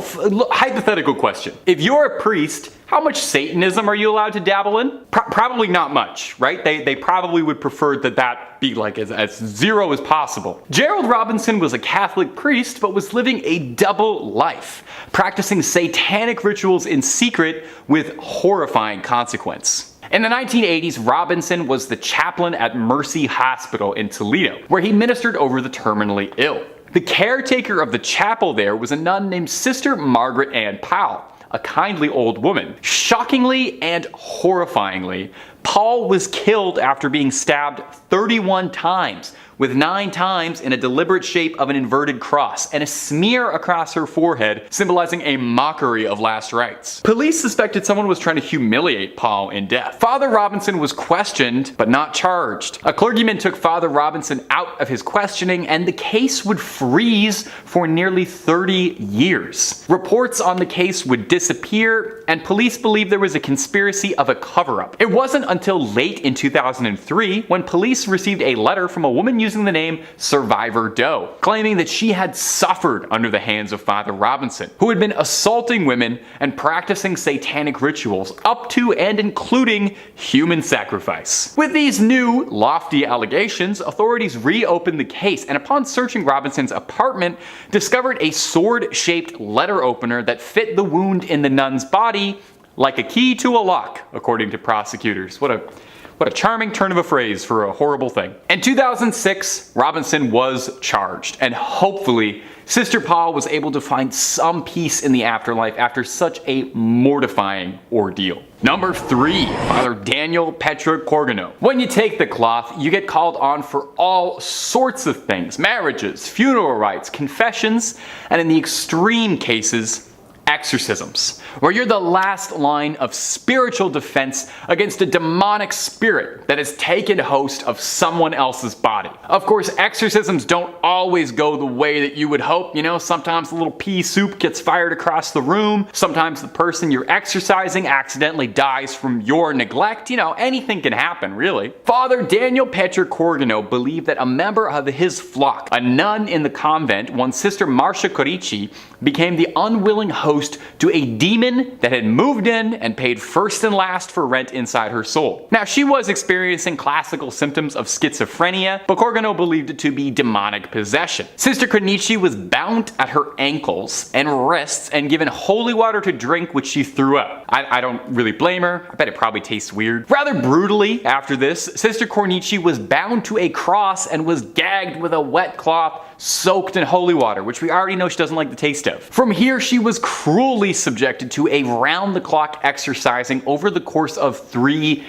hypothetical question. If you're a priest, how much Satanism are you allowed to dabble in? Probably not much, right? They probably would prefer that be like as zero as possible. Gerald Robinson was a Catholic priest, but was living a double life, practicing satanic rituals in secret with horrifying consequence. In the 1980s, Robinson was the chaplain at Mercy Hospital in Toledo, where he ministered over the terminally ill. The caretaker of the chapel there was a nun named Sister Margaret Ann Powell, a kindly old woman. Shockingly and horrifyingly, Paul was killed after being stabbed 31 times, with 9 times in a deliberate shape of an inverted cross, and a smear across her forehead symbolizing a mockery of last rites. Police suspected someone was trying to humiliate Paul in death. Father Robinson was questioned, but not charged. A clergyman took Father Robinson out of his questioning, and the case would freeze for nearly 30 years. Reports on the case would disappear, and police believed there was a conspiracy of a cover-up. It wasn't until late in 2003 when police received a letter from a woman using the name Survivor Doe, claiming that she had suffered under the hands of Father Robinson, who had been assaulting women and practicing satanic rituals up to and including human sacrifice. With these new, lofty allegations, authorities reopened the case, and upon searching Robinson's apartment, discovered a sword-shaped letter opener that fit the wound in the nun's body like a key to a lock, according to prosecutors. What a charming turn of a phrase for a horrible thing. In 2006, Robinson was charged, and hopefully Sister Paul was able to find some peace in the afterlife after such a mortifying ordeal. Number 3, Father Daniel Petrocorgano. When you take the cloth, you get called on for all sorts of things: marriages, funeral rites, confessions, and in the extreme cases, exorcisms, where you're the last line of spiritual defense against a demonic spirit that has taken host of someone else's body. Of course, exorcisms don't always go the way that you would hope. You know, sometimes a little pea soup gets fired across the room. Sometimes the person you're exorcising accidentally dies from your neglect. You know, anything can happen, really. Father Daniel Petrocorgano believed that a member of his flock, a nun in the convent, one Sister Marcia Corici, became the unwilling host to a demon that had moved in and paid first and last for rent inside her soul. Now, she was experiencing classical symptoms of schizophrenia, but Corgano believed it to be demonic possession. Sister Corici was bound at her ankles and wrists and given holy water to drink, which she threw up. I don't really blame her. I bet it probably tastes weird. Rather brutally, after this, Sister Corici was bound to a cross and was gagged with a wet cloth soaked in holy water, which we already know she doesn't like the taste of. From here, she was cruelly subjected to a round-the-clock exercising over the course of 3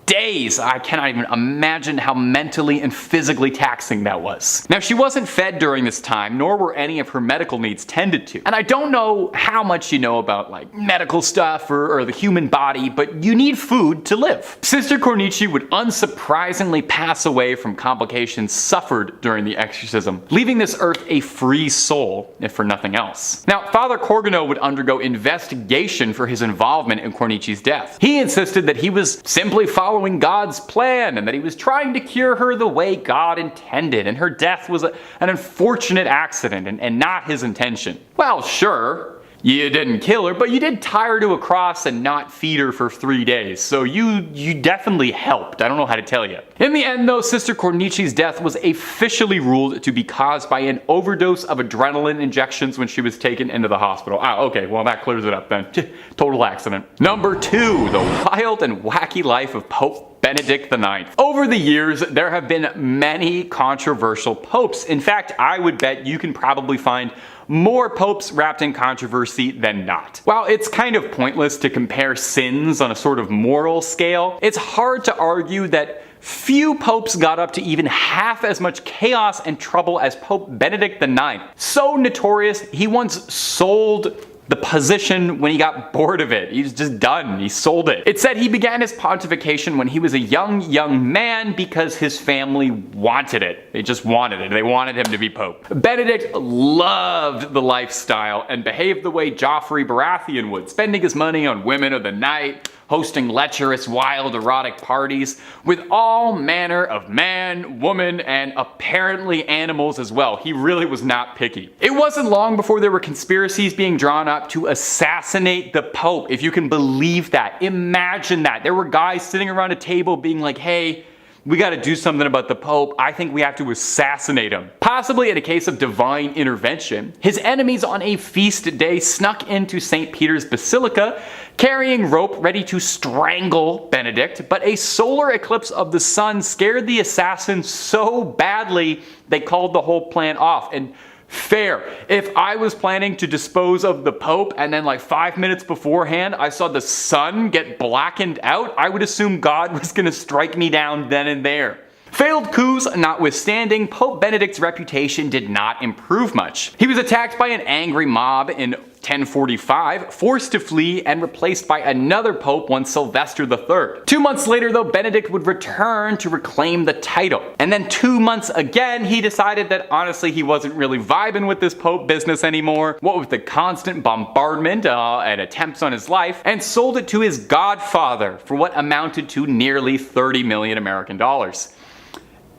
days. I cannot even imagine how mentally and physically taxing that was. Now, she wasn't fed during this time, nor were any of her medical needs tended to. And I don't know how much you know about like medical stuff or the human body, but you need food to live. Sister Corici would unsurprisingly pass away from complications suffered during the exorcism, leaving this earth a free soul, if for nothing else. Now, Father Corgano would undergo investigation for his involvement in Cornici's death. He insisted that he was simply following God's plan and that he was trying to cure her the way God intended, and her death was an unfortunate accident and not his intention. Well, sure, you didn't kill her, but you did tie her to a cross and not feed her for 3 days, so you definitely helped. I don't know how to tell you. In the end, though, Sister Cornici's death was officially ruled to be caused by an overdose of adrenaline injections when she was taken into the hospital. Oh, okay, well that clears it up then. Total accident. Number 2, the wild and wacky life of Pope Benedict IX. Over the years, there have been many controversial popes. In fact, I would bet you can probably find more popes wrapped in controversy than not. While it's kind of pointless to compare sins on a sort of moral scale, it's hard to argue that few popes got up to even half as much chaos and trouble as Pope Benedict IX. So notorious, he once sold the position when he got bored of it. He's just done. He sold it. It said he began his pontification when he was a young man because his family wanted it. They just wanted it. They wanted him to be pope. Benedict loved the lifestyle and behaved the way Joffrey Baratheon would, spending his money on women of the night, hosting lecherous, wild, erotic parties with all manner of man, woman, and apparently animals as well. He really was not picky. It wasn't long before there were conspiracies being drawn up to assassinate the Pope, if you can believe that. Imagine that. There were guys sitting around a table being like, hey, we gotta do something about the Pope. I think we have to assassinate him. Possibly in a case of divine intervention, his enemies on a feast day snuck into St. Peter's Basilica, carrying rope ready to strangle Benedict, but a solar eclipse of the sun scared the assassins so badly they called the whole plan off. And Fair. If I was planning to dispose of the Pope and then like 5 minutes beforehand I saw the sun get blackened out, I would assume God was gonna strike me down then and there. Failed coups notwithstanding, Pope Benedict's reputation did not improve much. He was attacked by an angry mob in 1045, forced to flee, and replaced by another pope, one Sylvester III. 2 months later though, Benedict would return to reclaim the title. And then 2 months again, he decided that honestly he wasn't really vibing with this pope business anymore, what with the constant bombardment and attempts on his life, and sold it to his godfather for what amounted to nearly 30 million American dollars.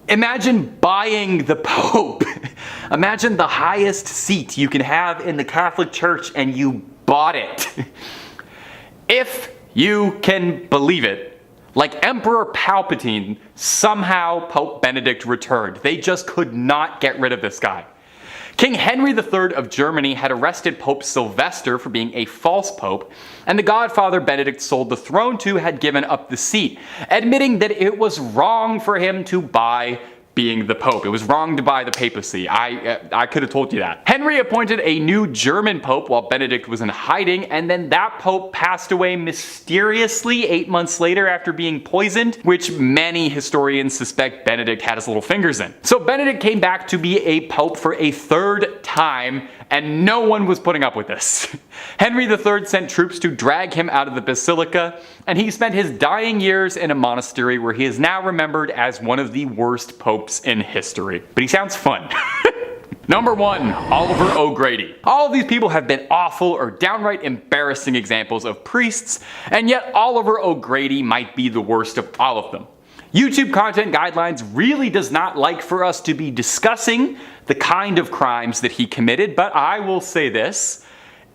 Imagine buying the Pope. Imagine the highest seat you can have in the Catholic Church and you bought it. If you can believe it, like Emperor Palpatine, somehow Pope Benedict returned. They just could not get rid of this guy. King Henry III of Germany had arrested Pope Sylvester for being a false pope, and the godfather Benedict sold the throne to had given up the seat, admitting that it was wrong for him to buy being the Pope. It was wrong to buy the papacy. I could have told you that. Henry appointed a new German Pope while Benedict was in hiding, and then that Pope passed away mysteriously 8 months later after being poisoned, which many historians suspect Benedict had his little fingers in. So Benedict came back to be a Pope for a third time, and no one was putting up with this. Henry III sent troops to drag him out of the basilica, and he spent his dying years in a monastery where he is now remembered as one of the worst popes in history. But he sounds fun. Number 1. Oliver O'Grady. All of these people have been awful or downright embarrassing examples of priests, and yet Oliver O'Grady might be the worst of all of them. YouTube content guidelines really does not like for us to be discussing the kind of crimes that he committed, but I will say this.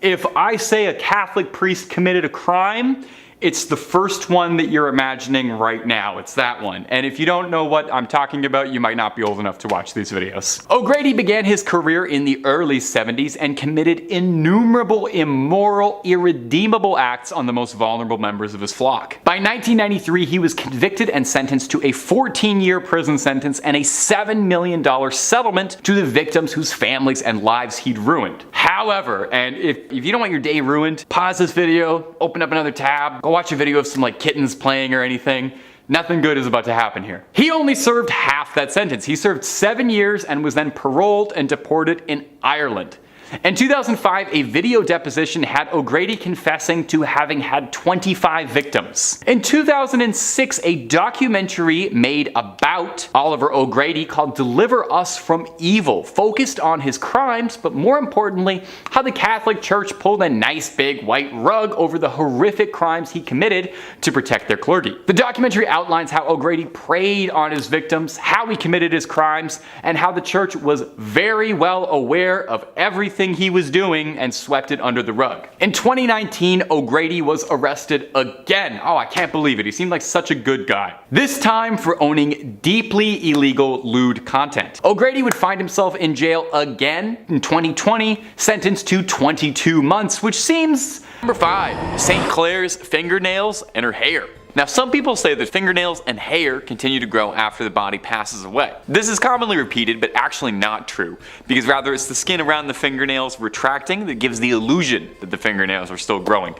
If I say a Catholic priest committed a crime, it's the first one that you're imagining right now. It's that one. And if you don't know what I'm talking about, you might not be old enough to watch these videos. O'Grady began his career in the early 70s and committed innumerable immoral, irredeemable acts on the most vulnerable members of his flock. By 1993, he was convicted and sentenced to a 14-year prison sentence and a $7 million settlement to the victims whose families and lives he'd ruined. However, and if you don't want your day ruined, pause this video, open up another tab, go watch a video of some like kittens playing or anything. Nothing good is about to happen here. He only served half that sentence. He served 7 years and was then paroled and deported in Ireland. In 2005, a video deposition had O'Grady confessing to having had 25 victims. In 2006, a documentary made about Oliver O'Grady called Deliver Us from Evil focused on his crimes, but more importantly, how the Catholic Church pulled a nice big white rug over the horrific crimes he committed to protect their clergy. The documentary outlines how O'Grady preyed on his victims, how he committed his crimes, and how the church was very well aware of everything he was doing and swept it under the rug. In 2019, O'Grady was arrested again. Oh, I can't believe it. He seemed like such a good guy. This time for owning deeply illegal lewd content. O'Grady would find himself in jail again in 2020, sentenced to 22 months, which seems... Number 5. St. Clair's fingernails and her hair. Now, some people say that fingernails and hair continue to grow after the body passes away. This is commonly repeated, but actually not true, because rather it's the skin around the fingernails retracting that gives the illusion that the fingernails are still growing.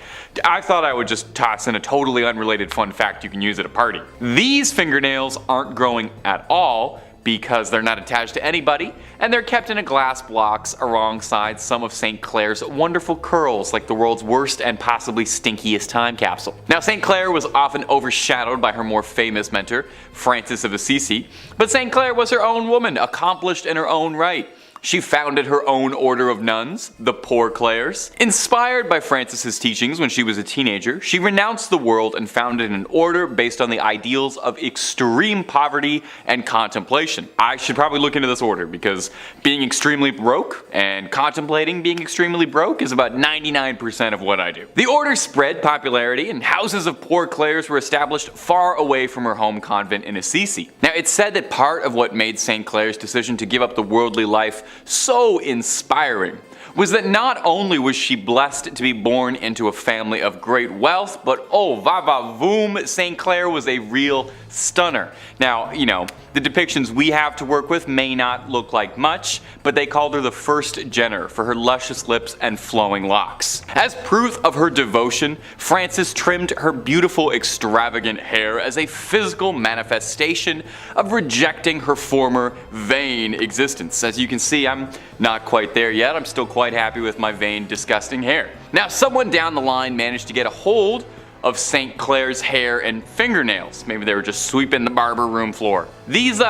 I thought I would just toss in a totally unrelated fun fact you can use at a party. These fingernails aren't growing at all, because they're not attached to anybody, and they're kept in a glass box alongside some of St. Clair's wonderful curls, like the world's worst and possibly stinkiest time capsule. Now, St. Clair was often overshadowed by her more famous mentor, Francis of Assisi, but St. Clair was her own woman, accomplished in her own right. She founded her own order of nuns, the Poor Clares. Inspired by Francis's teachings when she was a teenager, she renounced the world and founded an order based on the ideals of extreme poverty and contemplation. I should probably look into this order because being extremely broke and contemplating being extremely broke is about 99% of what I do. The order spread popularity and houses of Poor Clares were established far away from her home convent in Assisi. Now, it's said that part of what made St. Clair's decision to give up the worldly life so inspiring was that not only was she blessed to be born into a family of great wealth, but oh va-va-voom, St. Clair was a real stunner. Now, you know, the depictions we have to work with may not look like much, but they called her the first Jenner for her luscious lips and flowing locks. As proof of her devotion, Frances trimmed her beautiful extravagant hair as a physical manifestation of rejecting her former vain existence. As you can see, I'm not quite there yet. I'm still quite happy with my vain, disgusting hair. Now, someone down the line managed to get a hold of St. Clair's hair and fingernails. Maybe they were just sweeping the barber room floor. These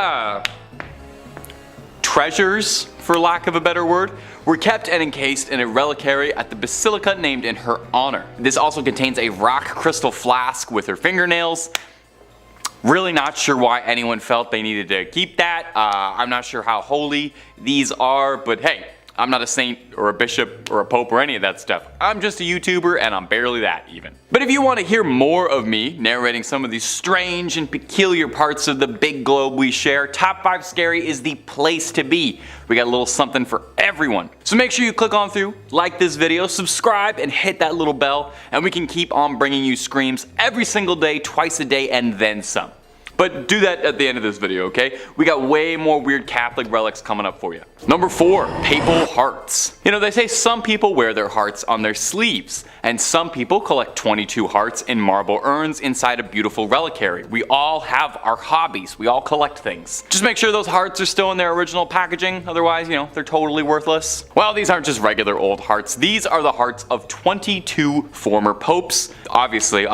treasures, for lack of a better word, were kept and encased in a reliquary at the basilica named in her honor. This also contains a rock crystal flask with her fingernails. Really not sure why anyone felt they needed to keep that. I'm not sure how holy these are, but hey, I'm not a saint or a bishop or a pope or any of that stuff. I'm just a YouTuber and I'm barely that even. But if you want to hear more of me narrating some of these strange and peculiar parts of the big globe we share, Top 5 Scary is the place to be. We got a little something for everyone. So make sure you click on through, like this video, subscribe, and hit that little bell, and we can keep on bringing you screams every single day, twice a day, and then some. But do that at the end of this video, okay? We got way more weird Catholic relics coming up for you. Number 4, papal hearts. You know, they say some people wear their hearts on their sleeves, and some people collect 22 hearts in marble urns inside a beautiful reliquary. We all have our hobbies. We all collect things. Just make sure those hearts are still in their original packaging, otherwise, you know, they're totally worthless. Well, these aren't just regular old hearts. These are the hearts of 22 former popes. Obviously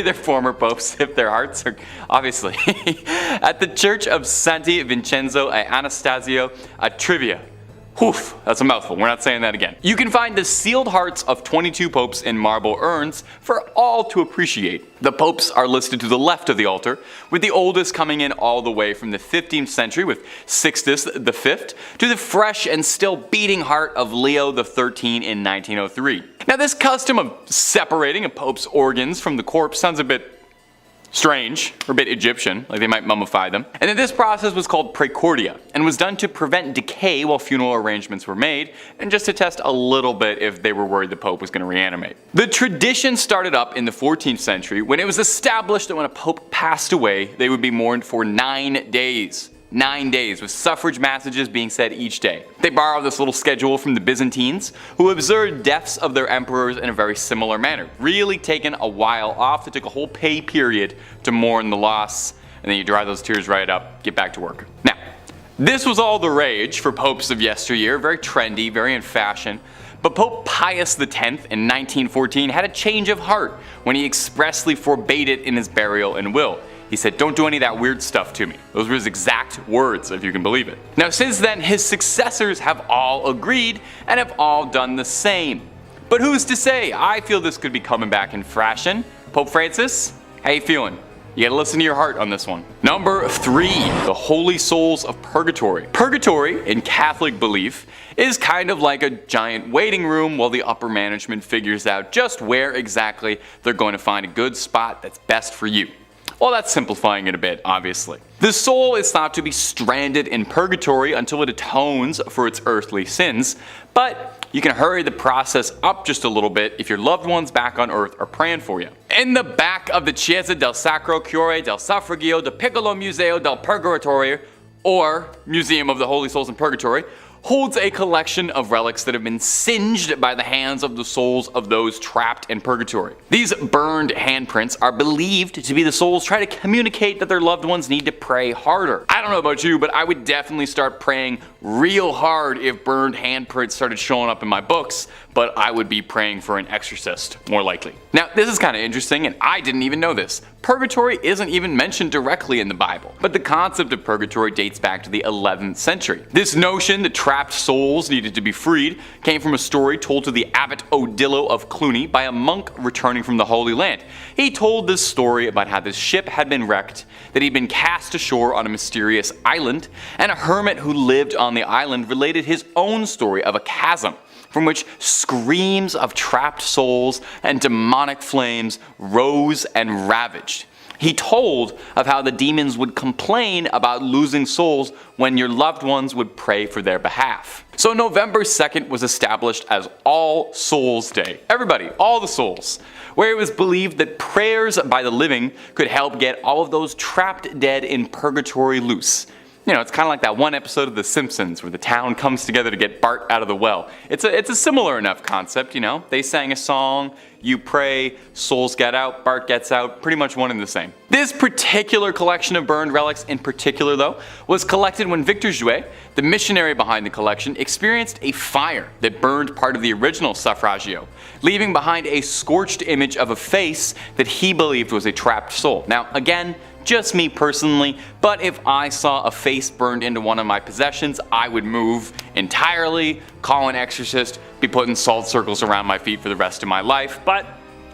they're former popes if their hearts are, obviously. At the Church of Santi Vincenzo e Anastasio a Trivia. Oof, that's a mouthful, we're not saying that again. You can find the sealed hearts of 22 popes in marble urns for all to appreciate. The popes are listed to the left of the altar, with the oldest coming in all the way from the 15th century with Sixtus V to the fresh and still beating heart of Leo XIII in 1903. Now, this custom of separating a pope's organs from the corpse sounds a bit strange, or a bit Egyptian, like they might mummify them. And then this process was called praecordia, and was done to prevent decay while funeral arrangements were made, and just to test a little bit if they were worried the Pope was going to reanimate. The tradition started up in the 14th century when it was established that when a Pope passed away, they would be mourned for 9 days. 9 days, with suffrage massages being said each day. They borrowed this little schedule from the Byzantines, who observed deaths of their emperors in a very similar manner, really taking a while off. They took a whole pay period to mourn the loss, and then you dry those tears right up, get back to work. Now, this was all the rage for popes of yesteryear, very trendy, very in fashion. But Pope Pius X in 1914 had a change of heart when he expressly forbade it in his burial and will. He said, "Don't do any of that weird stuff to me." Those were his exact words, if you can believe it. Now, since then, his successors have all agreed and have all done the same. But who's to say? I feel this could be coming back in fashion. Pope Francis, how you feeling? You gotta listen to your heart on this one. Number 3, the holy souls of purgatory. Purgatory, in Catholic belief, is kind of like a giant waiting room while the upper management figures out just where exactly they're going to find a good spot that's best for you. Well, that's simplifying it a bit, obviously. The soul is thought to be stranded in purgatory until it atones for its earthly sins, but you can hurry the process up just a little bit if your loved ones back on earth are praying for you. In the back of the Chiesa del Sacro Cuore del Suffragio del Piccolo Museo del Purgatorio, or Museum of the Holy Souls in Purgatory, holds a collection of relics that have been singed by the hands of the souls of those trapped in purgatory. These burned handprints are believed to be the souls trying to communicate that their loved ones need to pray harder. I don't know about you, but I would definitely start praying real hard if burned handprints started showing up in my books, but I would be praying for an exorcist, more likely. Now, this is kind of interesting, and I didn't even know this. Purgatory isn't even mentioned directly in the Bible, but the concept of purgatory dates back to the 11th century. This notion that trapped souls needed to be freed came from a story told to the Abbot Odilo of Cluny by a monk returning from the Holy Land. He told this story about how this ship had been wrecked, that he'd been cast ashore on a mysterious island, and a hermit who lived on the island related his own story of a chasm from which screams of trapped souls and demonic flames rose and ravaged. He told of how the demons would complain about losing souls when your loved ones would pray for their behalf. So November 2nd was established as All Souls Day. Everybody, all the souls. Where it was believed that prayers by the living could help get all of those trapped dead in purgatory loose. You know, it's kind of like that one episode of The Simpsons where the town comes together to get Bart out of the well. It's a similar enough concept, you know. They sang a song, you pray, souls get out, Bart gets out, pretty much one and the same. This particular collection of burned relics in particular, though, was collected when Victor Jouet, the missionary behind the collection, experienced a fire that burned part of the original suffragio, leaving behind a scorched image of a face that he believed was a trapped soul. Now, again, just me personally, but if I saw a face burned into one of my possessions, I would move entirely, call an exorcist, be putting salt circles around my feet for the rest of my life, but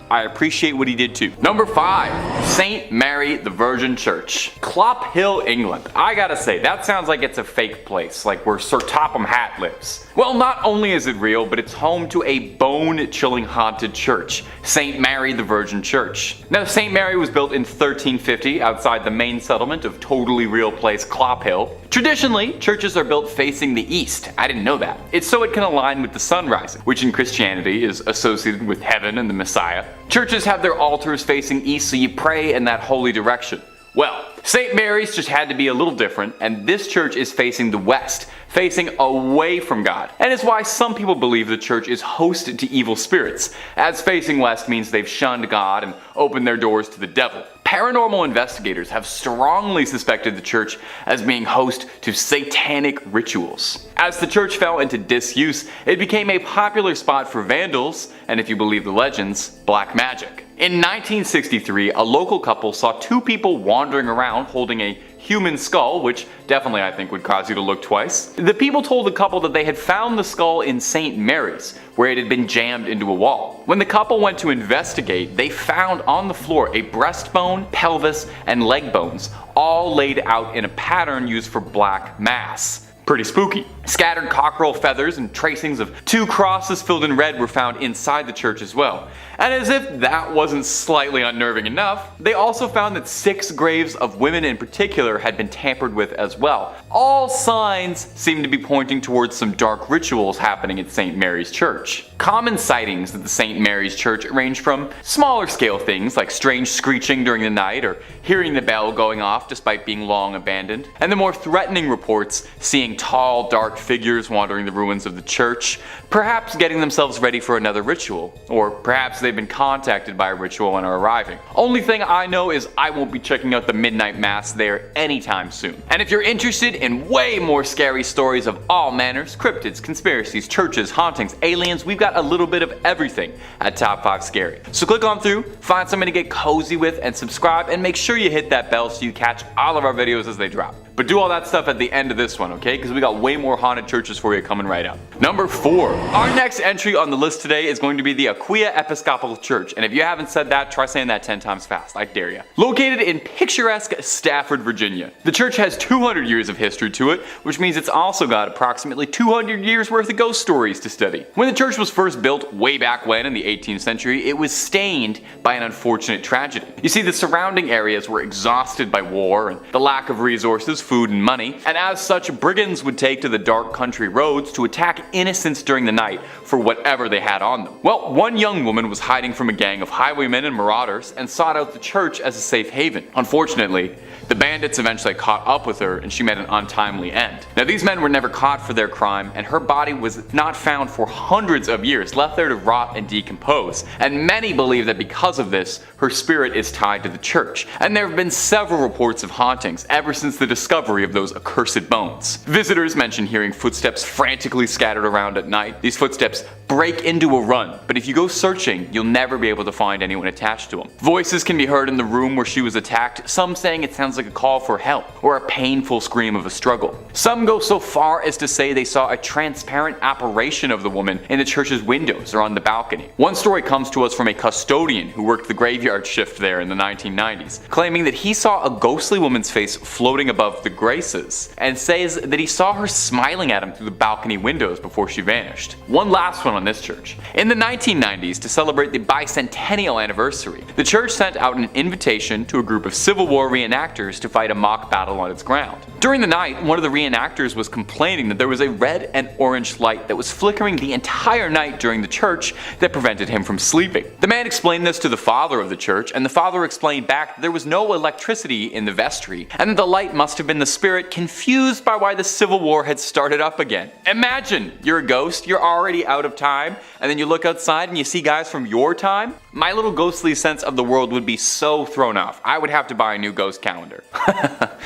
I appreciate what he did too. Number 5. St. Mary the Virgin Church. Clop Hill, England. I gotta say, that sounds like it's a fake place, like where Sir Topham Hatt lives. Well, not only is it real, but it's home to a bone-chilling haunted church, St. Mary the Virgin Church. Now, St. Mary was built in 1350 outside the main settlement of totally real place Clop Hill. Traditionally, churches are built facing the east. I didn't know that. It's so it can align with the sun rising, which in Christianity is associated with heaven and the Messiah. Churches have their altars facing east, so you pray in that holy direction. Well, St. Mary's just had to be a little different, and this church is facing the west, facing away from God. And it's why some people believe the church is hosted to evil spirits, as facing west means they've shunned God and opened their doors to the devil. Paranormal investigators have strongly suspected the church as being host to satanic rituals. As the church fell into disuse, it became a popular spot for vandals, and if you believe the legends, black magic. In 1963, a local couple saw two people wandering around holding a human skull, which definitely I think would cause you to look twice. The people told the couple that they had found the skull in St. Mary's, where it had been jammed into a wall. When the couple went to investigate, they found on the floor a breastbone, pelvis, and leg bones, all laid out in a pattern used for black mass. Pretty spooky. Scattered cockerel feathers and tracings of two crosses filled in red were found inside the church as well. And as if that wasn't slightly unnerving enough, they also found that 6 graves of women in particular had been tampered with as well. All signs seem to be pointing towards some dark rituals happening at St. Mary's Church. Common sightings at the St. Mary's Church range from smaller scale things like strange screeching during the night or hearing the bell going off despite being long abandoned, and the more threatening reports seeing tall, dark figures wandering the ruins of the church, perhaps getting themselves ready for another ritual, or perhaps they've been contacted by a ritual and are arriving. Only thing I know is I won't be checking out the midnight mass there anytime soon. And if you're interested in way more scary stories of all manners, cryptids, conspiracies, churches, hauntings, aliens, we've got a little bit of everything at Top 5 Scary. So click on through, find something to get cozy with, and subscribe, and make sure you hit that bell so you catch all of our videos as they drop. But do all that stuff at the end of this one, okay? Because we got way more haunted churches for you coming right up. Number 4. Our next entry on the list today is going to be the Aquia Episcopal Church. And if you haven't said that, try saying that 10 times fast. I dare you. Located in picturesque Stafford, Virginia. The church has 200 years of history to it, which means it's also got approximately 200 years worth of ghost stories to study. When the church was first built way back when in the 18th century, it was stained by an unfortunate tragedy. You see, the surrounding areas were exhausted by war and the lack of resources, food, and money, and as such, brigands would take to the dark country roads to attack innocents during the night for whatever they had on them. Well, one young woman was hiding from a gang of highwaymen and marauders and sought out the church as a safe haven. Unfortunately, the bandits eventually caught up with her and she met an untimely end. Now, these men were never caught for their crime, and her body was not found for hundreds of years, left there to rot and decompose. And many believe that because of this, her spirit is tied to the church. And there have been several reports of hauntings ever since the discovery of those accursed bones. Visitors mention hearing footsteps frantically scattered around at night. These footsteps break into a run, but if you go searching, you'll never be able to find anyone attached to them. Voices can be heard in the room where she was attacked, some saying it sounds like a call for help or a painful scream of a struggle. Some go so far as to say they saw a transparent apparition of the woman in the church's windows or on the balcony. One story comes to us from a custodian who worked the graveyard shift there in the 1990s, claiming that he saw a ghostly woman's face floating above the graces, and says that he saw her smiling at him through the balcony windows before she vanished. One last one on this church. In the 1990s, to celebrate the bicentennial anniversary, the church sent out an invitation to a group of Civil War reenactors to fight a mock battle on its ground. During the night, one of the reenactors was complaining that there was a red and orange light that was flickering the entire night during the church that prevented him from sleeping. The man explained this to the father of the church, and the father explained back that there was no electricity in the vestry, and that the light must have been the spirit confused by why the Civil War had started up again. Imagine, you're a ghost, you're already out of time, and then you look outside and you see guys from your time? My little ghostly sense of the world would be so thrown off. I would have to buy a new ghost calendar.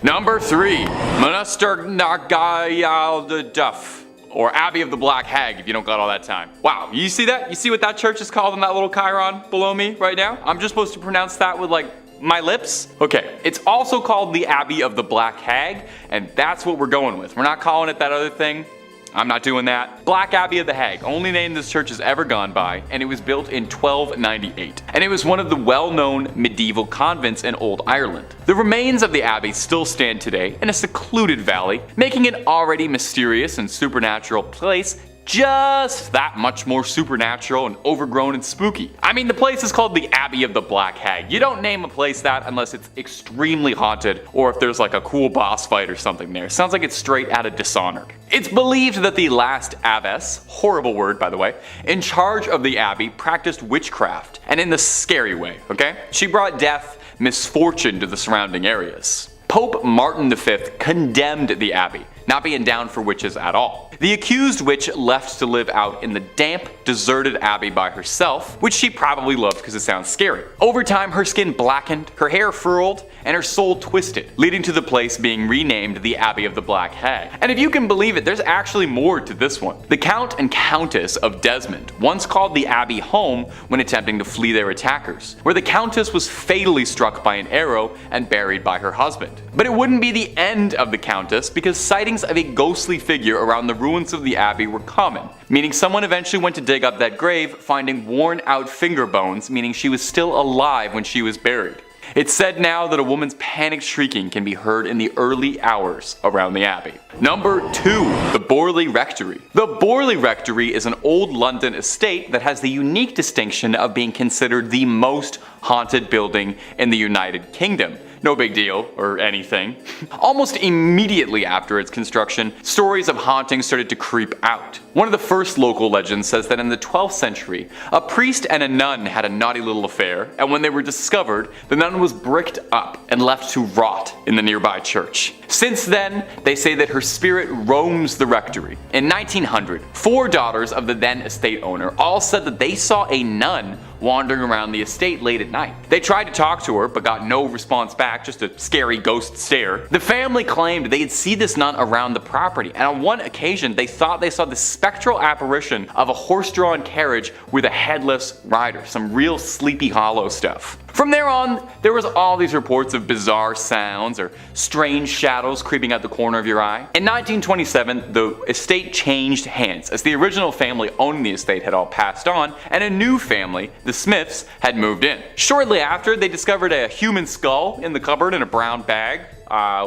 Number 3. Monaster Nagayal de Duff, or Abbey of the Black Hag if you don't got all that time. Wow, you see that? You see what that church is called in that little chyron below me right now? I'm just supposed to pronounce that with like my lips? Okay, it's also called the Abbey of the Black Hag, and that's what we're going with. We're not calling it that other thing. I'm not doing that. Black Abbey of the Hag, only name this church has ever gone by, and it was built in 1298. And it was one of the well-known medieval convents in Old Ireland. The remains of the abbey still stand today in a secluded valley, making it already mysterious and supernatural place just that much more supernatural and overgrown and spooky. I mean, the place is called the Abbey of the Black Hag. You don't name a place that unless it's extremely haunted or if there's like a cool boss fight or something there. Sounds like it's straight out of Dishonored. It's believed that the last abbess, horrible word by the way, in charge of the abbey practiced witchcraft, and in the scary way, okay? She brought death, misfortune to the surrounding areas. Pope Martin V condemned the abbey, not being down for witches at all. The accused witch left to live out in the damp, deserted abbey by herself, which she probably loved because it sounds scary. Over time, her skin blackened, her hair furled, and her soul twisted, leading to the place being renamed the Abbey of the Black Hag. And if you can believe it, there's actually more to this one. The Count and Countess of Desmond once called the abbey home when attempting to flee their attackers, where the Countess was fatally struck by an arrow and buried by her husband. But it wouldn't be the end of the Countess, because sightings of a ghostly figure around the ruins of the abbey were common, meaning someone eventually went to dig up that grave, finding worn out finger bones, meaning she was still alive when she was buried. It's said now that a woman's panicked shrieking can be heard in the early hours around the abbey. Number 2. The Borley Rectory. The Borley Rectory is an old London estate that has the unique distinction of being considered the most haunted building in the United Kingdom. No big deal or anything. Almost immediately after its construction, stories of hauntings started to creep out. One of the first local legends says that in the 12th century, a priest and a nun had a naughty little affair, and when they were discovered, the nun was bricked up and left to rot in the nearby church. Since then, they say that her spirit roams the rectory. In 1900, 4 daughters of the then estate owner all said that they saw a nun wandering around the estate late at night. They tried to talk to her, but got no response back, just a scary ghost stare. The family claimed they'd see this nun around the property, and on one occasion they thought they saw the spectral apparition of a horse-drawn carriage with a headless rider, some real Sleepy Hollow stuff. From there on, there was all these reports of bizarre sounds or strange shadows creeping out the corner of your eye. In 1927, the estate changed hands as the original family owning the estate had all passed on, and a new family, the Smiths, had moved in. Shortly after, they discovered a human skull in the cupboard in a brown bag.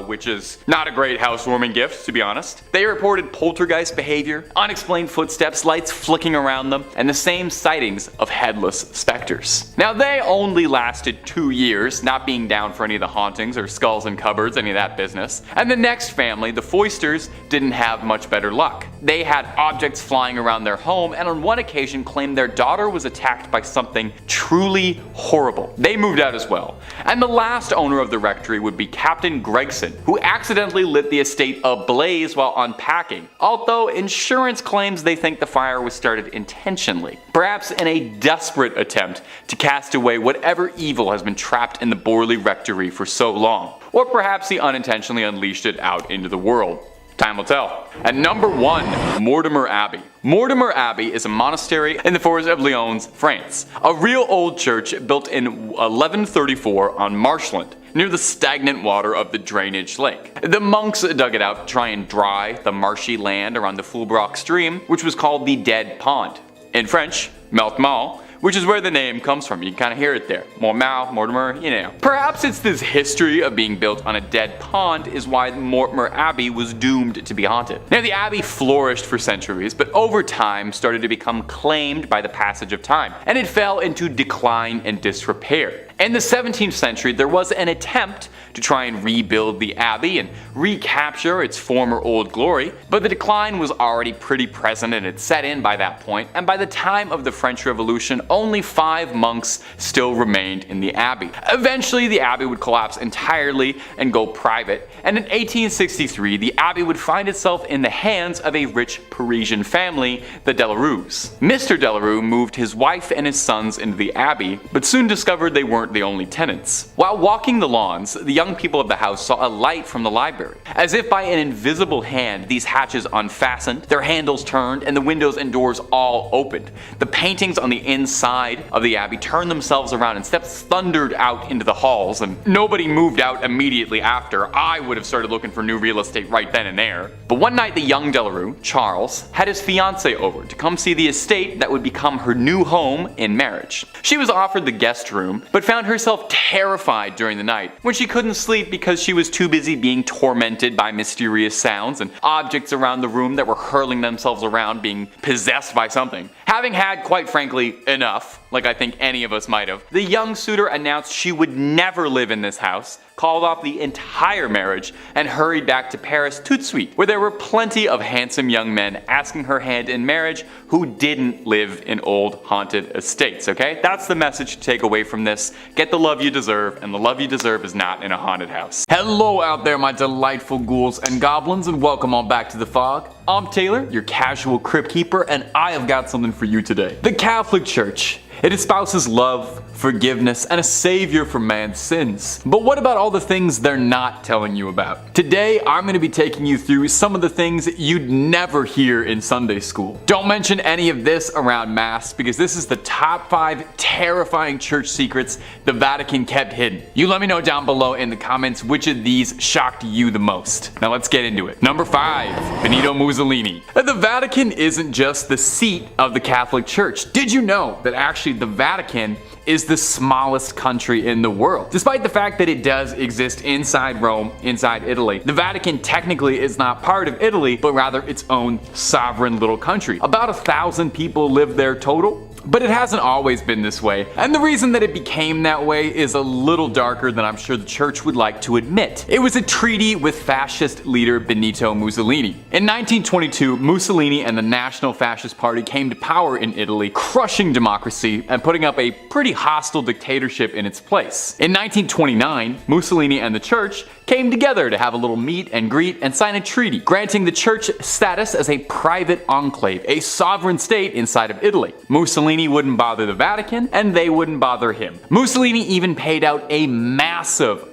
Which is not a great housewarming gift, to be honest. They reported poltergeist behavior, unexplained footsteps, lights flicking around them, and the same sightings of headless specters. Now, they only lasted 2 years, not being down for any of the hauntings or skulls in cupboards, any of that business. And the next family, the Foysters, didn't have much better luck. They had objects flying around their home, and on one occasion claimed their daughter was attacked by something truly horrible. They moved out as well. And the last owner of the rectory would be Captain Gregson, who accidentally lit the estate ablaze while unpacking, although insurance claims they think the fire was started intentionally, perhaps in a desperate attempt to cast away whatever evil has been trapped in the Borley Rectory for so long, or perhaps he unintentionally unleashed it out into the world. Time will tell. At number 1, Mortimer Abbey. Mortimer Abbey is a monastery in the forest of Lyons, France. A real old church built in 1134 on marshland. near the stagnant water of the drainage lake. The monks dug it out to try and dry the marshy land around the Fulbrock stream, which was called the Dead Pond. In French, Mortimer, which is where the name comes from. You can kind of hear it there. Mortimer, you know. Perhaps it's this history of being built on a dead pond is why Mortimer Abbey was doomed to be haunted. Now, the abbey flourished for centuries, but over time started to become claimed by the passage of time, and it fell into decline and disrepair. In the 17th century, there was an attempt to try and rebuild the abbey and recapture its former old glory, but the decline was already pretty present and had set in by that point, and by the time of the French Revolution, only 5 monks still remained in the abbey. Eventually, the abbey would collapse entirely and go private, and in 1863, the abbey would find itself in the hands of a rich Parisian family, the De La Rues. Mr. De La Rue moved his wife and his sons into the abbey, but soon discovered they weren't the only tenants. While walking the lawns, the young people of the house saw a light from the library. As if by an invisible hand, these hatches unfastened, their handles turned, and the windows and doors all opened. The paintings on the inside of the abbey turned themselves around and steps thundered out into the halls, and nobody moved out immediately after. I would have started looking for new real estate right then and there. But one night, the young De La Rue, Charles, had his fiancée over to come see the estate that would become her new home in marriage. She was offered the guest room, but found herself terrified during the night when she couldn't sleep because she was too busy being tormented by mysterious sounds and objects around the room that were hurling themselves around, being possessed by something. Having had, quite frankly, enough, like I think any of us might have, the young suitor announced she would never live in this house, called off the entire marriage, and hurried back to Paris tout de suite, where there were plenty of handsome young men asking her hand in marriage who didn't live in old haunted estates, okay? That's the message to take away from this. Get the love you deserve, and the love you deserve is not in a haunted house. Hello out there, my delightful ghouls and goblins, and welcome on back to the fog. I'm Taylor, your casual crypt keeper, and I have got something for you today. The Catholic Church. It espouses love, forgiveness, and a savior for man's sins. But what about all the things they're not telling you about? Today, I'm going to be taking you through some of the things you'd never hear in Sunday school. Don't mention any of this around Mass, because this is the top 5 terrifying church secrets the Vatican kept hidden. You let me know down below in the comments which of these shocked you the most. Now let's get into it. Number 5, Benito Mussolini. The Vatican isn't just the seat of the Catholic Church. Did you know that actually the Vatican is the smallest country in the world? Despite the fact that it does exist inside Rome, inside Italy, the Vatican technically is not part of Italy, but rather its own sovereign little country. About 1,000 people live there total. But it hasn't always been this way, and the reason that it became that way is a little darker than I'm sure the church would like to admit. It was a treaty with fascist leader Benito Mussolini. In 1922, Mussolini and the National Fascist Party came to power in Italy, crushing democracy and putting up a pretty hostile dictatorship in its place. In 1929, Mussolini and the church came together to have a little meet and greet and sign a treaty, granting the church status as a private enclave, a sovereign state inside of Italy. Mussolini wouldn't bother the Vatican, and they wouldn't bother him. Mussolini even paid out a massive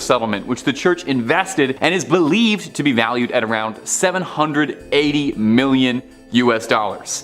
settlement, which the church invested and is believed to be valued at around $780 million.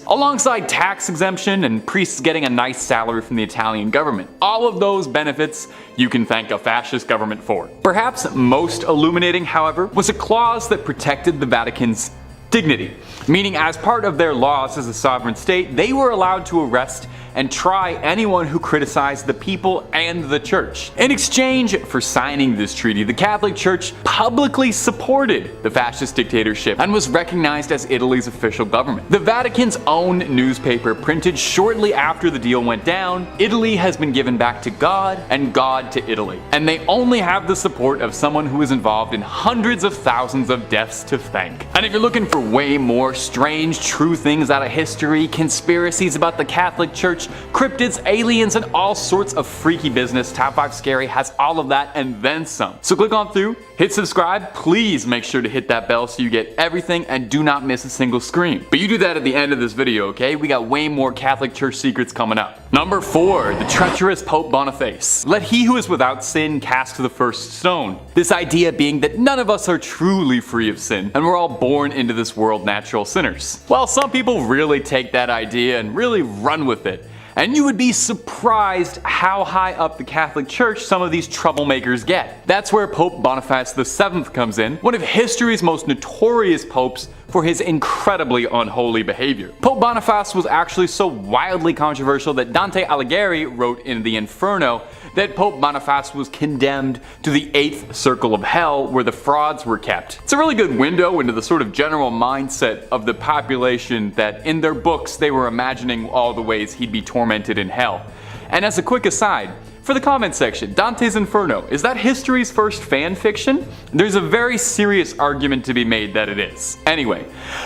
Alongside tax exemption and priests getting a nice salary from the Italian government. All of those benefits you can thank a fascist government for. Perhaps most illuminating, however, was a clause that protected the Vatican's dignity, meaning as part of their laws as a sovereign state, they were allowed to arrest and try anyone who criticized the people and the church. In exchange for signing this treaty, the Catholic Church publicly supported the fascist dictatorship and was recognized as Italy's official government. The Vatican's own newspaper printed shortly after the deal went down, "Italy has been given back to God and God to Italy." And they only have the support of someone who was involved in hundreds of thousands of deaths to thank. And if you're looking for way more strange, true things out of history, conspiracies about the Catholic Church, cryptids, aliens, and all sorts of freaky business, Top 5 Scary has all of that and then some. So click on through, hit subscribe, please make sure to hit that bell so you get everything and do not miss a single scream. But you do that at the end of this video, okay? We got way more Catholic Church secrets coming up. Number 4, the treacherous Pope Boniface. Let he who is without sin cast the first stone. This idea being that none of us are truly free of sin, and we're all born into this world natural sinners. Well, some people really take that idea and really run with it. And you would be surprised how high up the Catholic Church some of these troublemakers get. That's where Pope Boniface VII comes in, one of history's most notorious popes for his incredibly unholy behavior. Pope Boniface was actually so wildly controversial that Dante Alighieri wrote in the Inferno that Pope Boniface was condemned to the 8th circle of hell where the frauds were kept. It's a really good window into the sort of general mindset of the population that in their books they were imagining all the ways he'd be tormented in hell. And as a quick aside, for the comment section, Dante's Inferno, is that history's first fan fiction? There's a very serious argument to be made that it is. Anyway,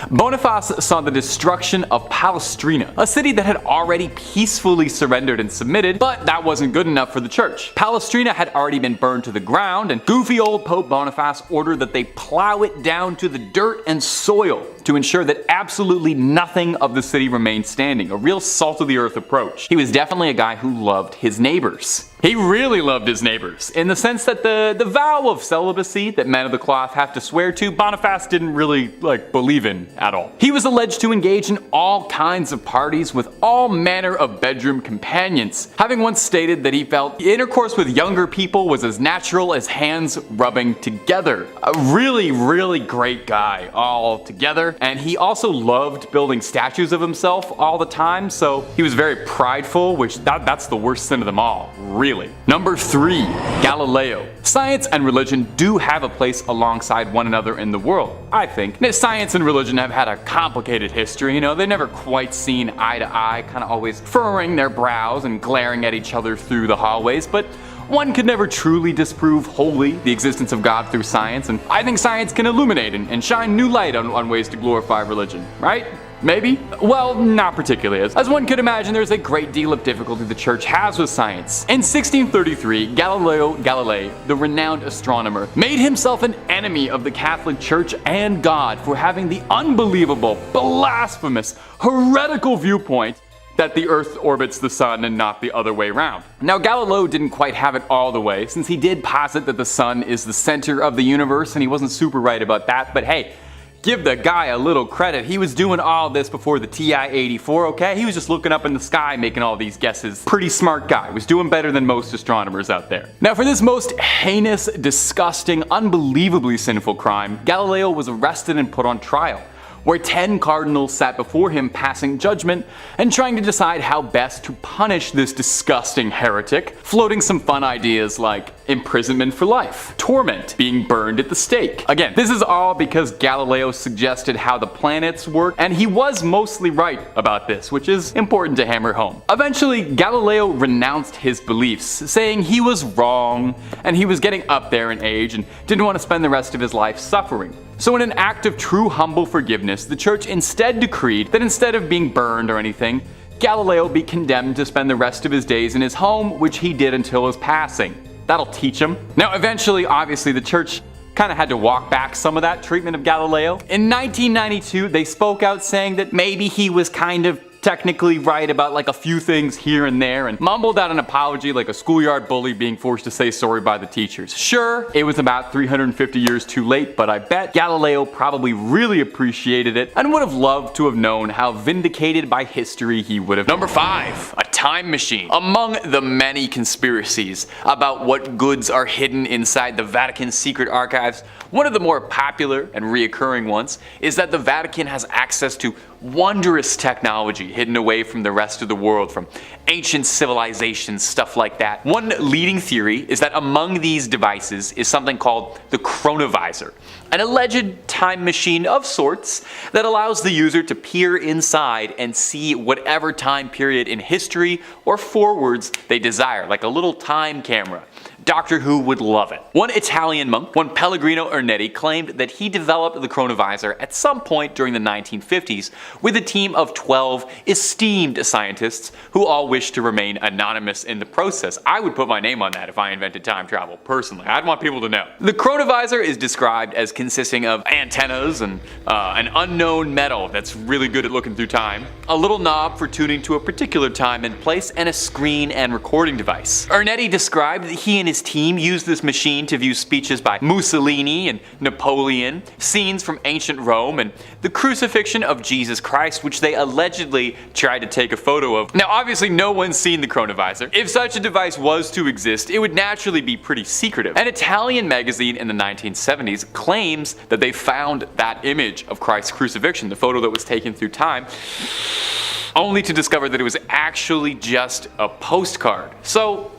Boniface saw the destruction of Palestrina, a city that had already peacefully surrendered and submitted, but that wasn't good enough for the church. Palestrina had already been burned to the ground, and goofy old Pope Boniface ordered that they plow it down to the dirt and soil to ensure that absolutely nothing of the city remained standing, a real salt-of-the-earth approach. He was definitely a guy who loved his neighbors. He really loved his neighbors, in the sense that the vow of celibacy that men of the cloth have to swear to, Boniface didn't really, believe in at all. He was alleged to engage in all kinds of parties with all manner of bedroom companions, having once stated that he felt intercourse with younger people was as natural as hands rubbing together. A really, really great guy all together, and he also loved building statues of himself all the time, so he was very prideful, which that's the worst sin of them all, really. Number 3, Galileo. Science and religion do have a place alongside one another in the world, I think. Now, science and religion have had a complicated history, they've never quite seen eye to eye, kind of always furrowing their brows and glaring at each other through the hallways, but one could never truly disprove wholly the existence of God through science, and I think science can illuminate and shine new light on ways to glorify religion, right? Maybe? Well, not particularly. As one could imagine, there's a great deal of difficulty the church has with science. In 1633, Galileo Galilei, the renowned astronomer, made himself an enemy of the Catholic Church and God for having the unbelievable, blasphemous, heretical viewpoint that the Earth orbits the Sun and not the other way around. Now, Galileo didn't quite have it all the way, since he did posit that the Sun is the center of the universe, and he wasn't super right about that, but hey, give the guy a little credit. He was doing all this before the TI-84, okay? He was just looking up in the sky making all these guesses. Pretty smart guy. Was doing better than most astronomers out there. Now, for this most heinous, disgusting, unbelievably sinful crime, Galileo was arrested and put on trial, where 10 cardinals sat before him passing judgment and trying to decide how best to punish this disgusting heretic, floating some fun ideas like imprisonment for life, torment, being burned at the stake. Again, this is all because Galileo suggested how the planets work, and he was mostly right about this, which is important to hammer home. Eventually, Galileo renounced his beliefs, saying he was wrong and he was getting up there in age and didn't want to spend the rest of his life suffering. So in an act of true humble forgiveness, the church instead decreed that instead of being burned or anything, Galileo be condemned to spend the rest of his days in his home, which he did until his passing. That'll teach him. Now eventually, obviously, the church kind of had to walk back some of that treatment of Galileo. In 1992, they spoke out saying that maybe he was kind of technically right about a few things here and there, and mumbled out an apology like a schoolyard bully being forced to say sorry by the teachers. Sure, it was about 350 years too late, but I bet Galileo probably really appreciated it and would have loved to have known how vindicated by history he would have. Number 5, a time machine. Among the many conspiracies about what goods are hidden inside the Vatican's secret archives, one of the more popular and reoccurring ones is that the Vatican has access to wondrous technology hidden away from the rest of the world, from ancient civilizations, stuff like that. One leading theory is that among these devices is something called the Chronovisor, an alleged time machine of sorts that allows the user to peer inside and see whatever time period in history or forwards they desire, like a little time camera. Doctor Who would love it. One Italian monk, one Pellegrino Ernetti, claimed that he developed the Chronovisor at some point during the 1950s with a team of 12 esteemed scientists who all wished to remain anonymous in the process. I would put my name on that if I invented time travel, personally. I'd want people to know. The Chronovisor is described as consisting of antennas and an unknown metal that's really good at looking through time, a little knob for tuning to a particular time and place, and a screen and recording device. Ernetti described that he and his team used this machine to view speeches by Mussolini and Napoleon, scenes from ancient Rome, and the crucifixion of Jesus Jesus Christ, which they allegedly tried to take a photo of. Now obviously no one's seen the Chronovisor. If such a device was to exist, it would naturally be pretty secretive. An Italian magazine in the 1970s claims that they found that image of Christ's crucifixion, the photo that was taken through time, only to discover that it was actually just a postcard. So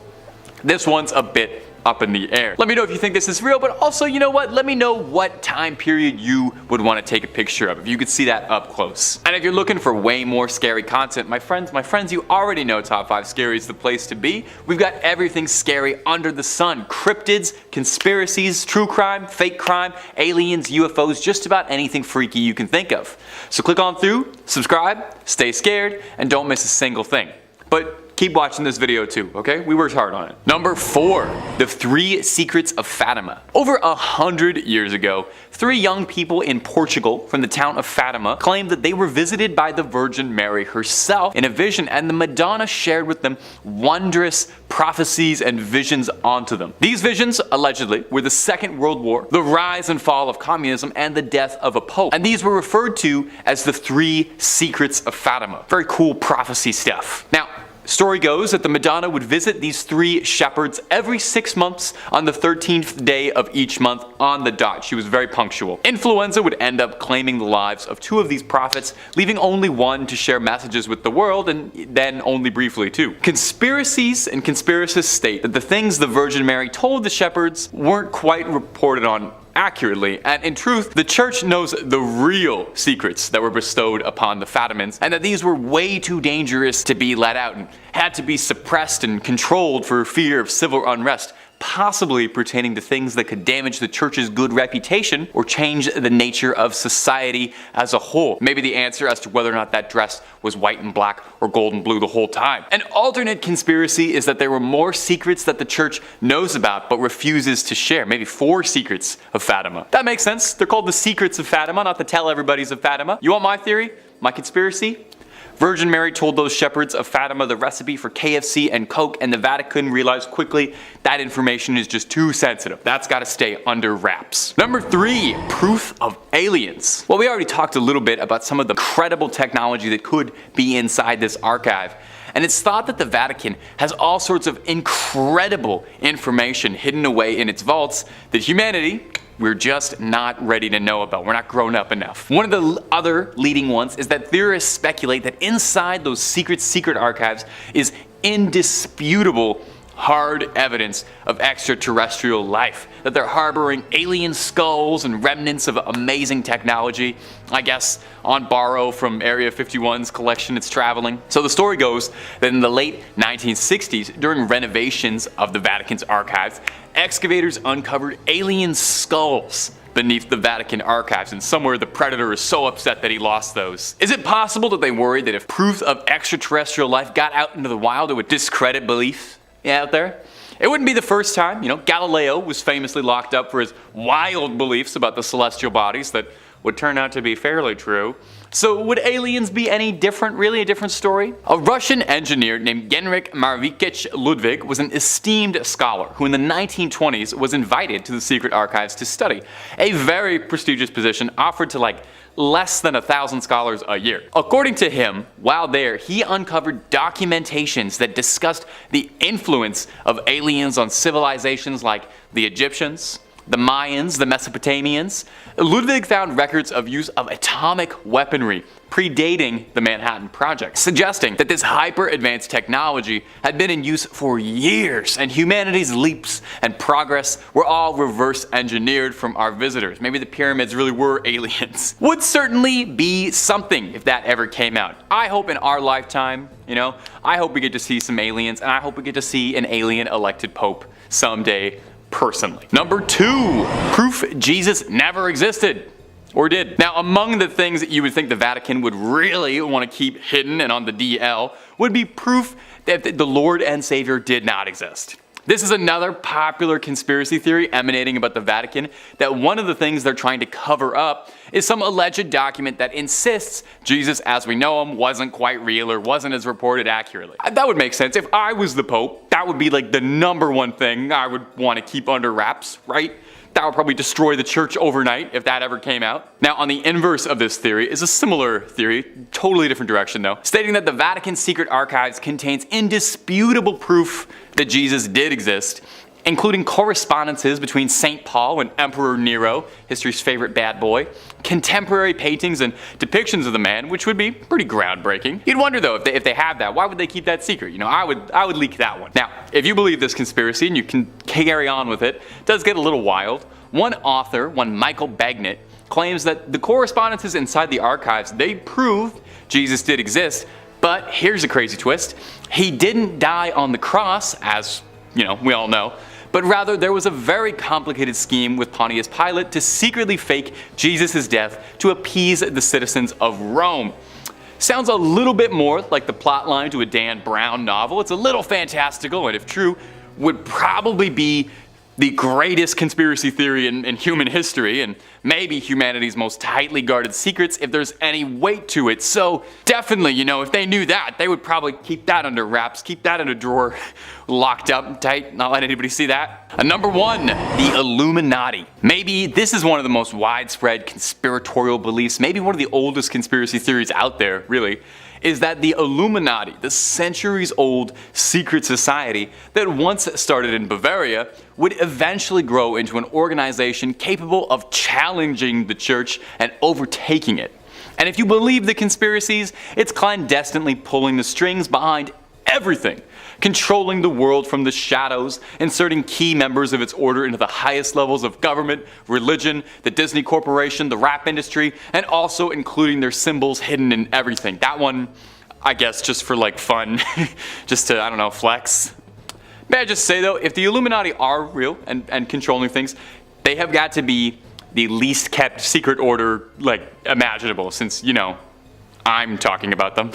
this one's a bit up in the air. Let me know if you think this is real, but also, you know what? Let me know what time period you would want to take a picture of, if you could see that up close. And if you're looking for way more scary content, my friends, you already know Top 5 Scary is the place to be. We've got everything scary under the sun. Cryptids, conspiracies, true crime, fake crime, aliens, UFOs, just about anything freaky you can think of. So click on through, subscribe, stay scared, and don't miss a single thing. But keep watching this video too, okay? We worked hard on it. Number 4, the 3 secrets of Fatima. Over 100 years ago, 3 young people in Portugal from the town of Fatima claimed that they were visited by the Virgin Mary herself in a vision, and the Madonna shared with them wondrous prophecies and visions onto them. These visions, allegedly, were the Second World War, the rise and fall of communism, and the death of a pope. And these were referred to as the 3 secrets of Fatima. Very cool prophecy stuff. Now, story goes that the Madonna would visit these 3 shepherds every 6 months on the 13th day of each month on the dot. She was very punctual. Influenza would end up claiming the lives of 2 of these prophets, leaving only one to share messages with the world, and then only briefly too. Conspiracies and conspiracists state that the things the Virgin Mary told the shepherds weren't quite reported on accurately, and in truth, the church knows the real secrets that were bestowed upon the Fatimans, and that these were way too dangerous to be let out and had to be suppressed and controlled for fear of civil unrest, possibly pertaining to things that could damage the church's good reputation or change the nature of society as a whole. Maybe the answer as to whether or not that dress was white and black or gold and blue the whole time. An alternate conspiracy is that there were more secrets that the church knows about but refuses to share. Maybe 4 secrets of Fatima. That makes sense. They're called the secrets of Fatima, not the tell everybody's of Fatima. You want my theory? My conspiracy? Virgin Mary told those shepherds of Fatima the recipe for KFC and Coke, and the Vatican realized quickly that information is just too sensitive. That's got to stay under wraps. Number 3, proof of aliens. Well, we already talked a little bit about some of the incredible technology that could be inside this archive. And it's thought that the Vatican has all sorts of incredible information hidden away in its vaults that humanity, we're just not ready to know about. We're not grown up enough. One of the other leading ones is that theorists speculate that inside those secret archives is indisputable hard evidence of extraterrestrial life, that they're harboring alien skulls and remnants of amazing technology, I guess on borrow from Area 51's collection it's traveling. So the story goes that in the late 1960s, during renovations of the Vatican's archives, excavators uncovered alien skulls beneath the Vatican archives, and somewhere the predator is so upset that he lost those. Is it possible that they worried that if proof of extraterrestrial life got out into the wild, it would discredit belief out there? It wouldn't be the first time. You know, Galileo was famously locked up for his wild beliefs about the celestial bodies that would turn out to be fairly true. So would aliens be any different? Really a different story? A Russian engineer named Genrikh Marvikich Ludwig was an esteemed scholar who in the 1920s was invited to the secret archives to study. A very prestigious position offered to less than 1,000 scholars a year. According to him, while there, he uncovered documentations that discussed the influence of aliens on civilizations like the Egyptians, the Mayans, the Mesopotamians. Ludwig found records of use of atomic weaponry predating the Manhattan Project, suggesting that this hyper-advanced technology had been in use for years, and humanity's leaps and progress were all reverse engineered from our visitors. Maybe the pyramids really were aliens. Would certainly be something if that ever came out. I hope in our lifetime, I hope we get to see some aliens, and I hope we get to see an alien elected pope someday personally. Number 2, proof Jesus never existed. Or did. Now, among the things that you would think the Vatican would really want to keep hidden and on the DL would be proof that the Lord and Savior did not exist. This is another popular conspiracy theory emanating about the Vatican, that one of the things they're trying to cover up is some alleged document that insists Jesus as we know him wasn't quite real or wasn't as reported accurately. That would make sense. If I was the Pope, that would be the number one thing I would want to keep under wraps, right? that would probably destroy the church overnight if that ever came out. Now, on the inverse of this theory is a similar theory, totally different direction though, stating that the Vatican's secret archives contains indisputable proof that Jesus did exist, including correspondences between St. Paul and Emperor Nero, history's favorite bad boy, contemporary paintings and depictions of the man, which would be pretty groundbreaking. You'd wonder though, if they have that, why would they keep that secret? You know, I would leak that one. Now, if you believe this conspiracy and you can carry on with it, it does get a little wild. One author, one Michael Bagnet, claims that the correspondences inside the archives, they prove Jesus did exist, but here's a crazy twist. He didn't die on the cross, as, you know, we all know, but rather there was a very complicated scheme with Pontius Pilate to secretly fake Jesus' death to appease the citizens of Rome. Sounds a little bit more like the plotline to a Dan Brown novel. It's a little fantastical, and if true, would probably be the greatest conspiracy theory in human history, and maybe humanity's most tightly guarded secrets if there's any weight to it. So definitely, you know, if they knew that, they would probably keep that under wraps, keep that in a drawer, locked up tight, not let anybody see that. Number 1, the Illuminati. Maybe this is one of the most widespread conspiratorial beliefs, maybe one of the oldest conspiracy theories out there, really, is that the Illuminati, the centuries-old secret society that once started in Bavaria, would eventually grow into an organization capable of challenging the church and overtaking it. And if you believe the conspiracies, it's clandestinely pulling the strings behind everything, controlling the world from the shadows, inserting key members of its order into the highest levels of government, religion, the Disney Corporation, the rap industry, and also including their symbols hidden in everything. That one, I guess, just for like fun, just to, I don't know, flex. May I just say though, if the Illuminati are real and controlling things, they have got to be the least kept secret order, like, imaginable, since, you know, I'm talking about them.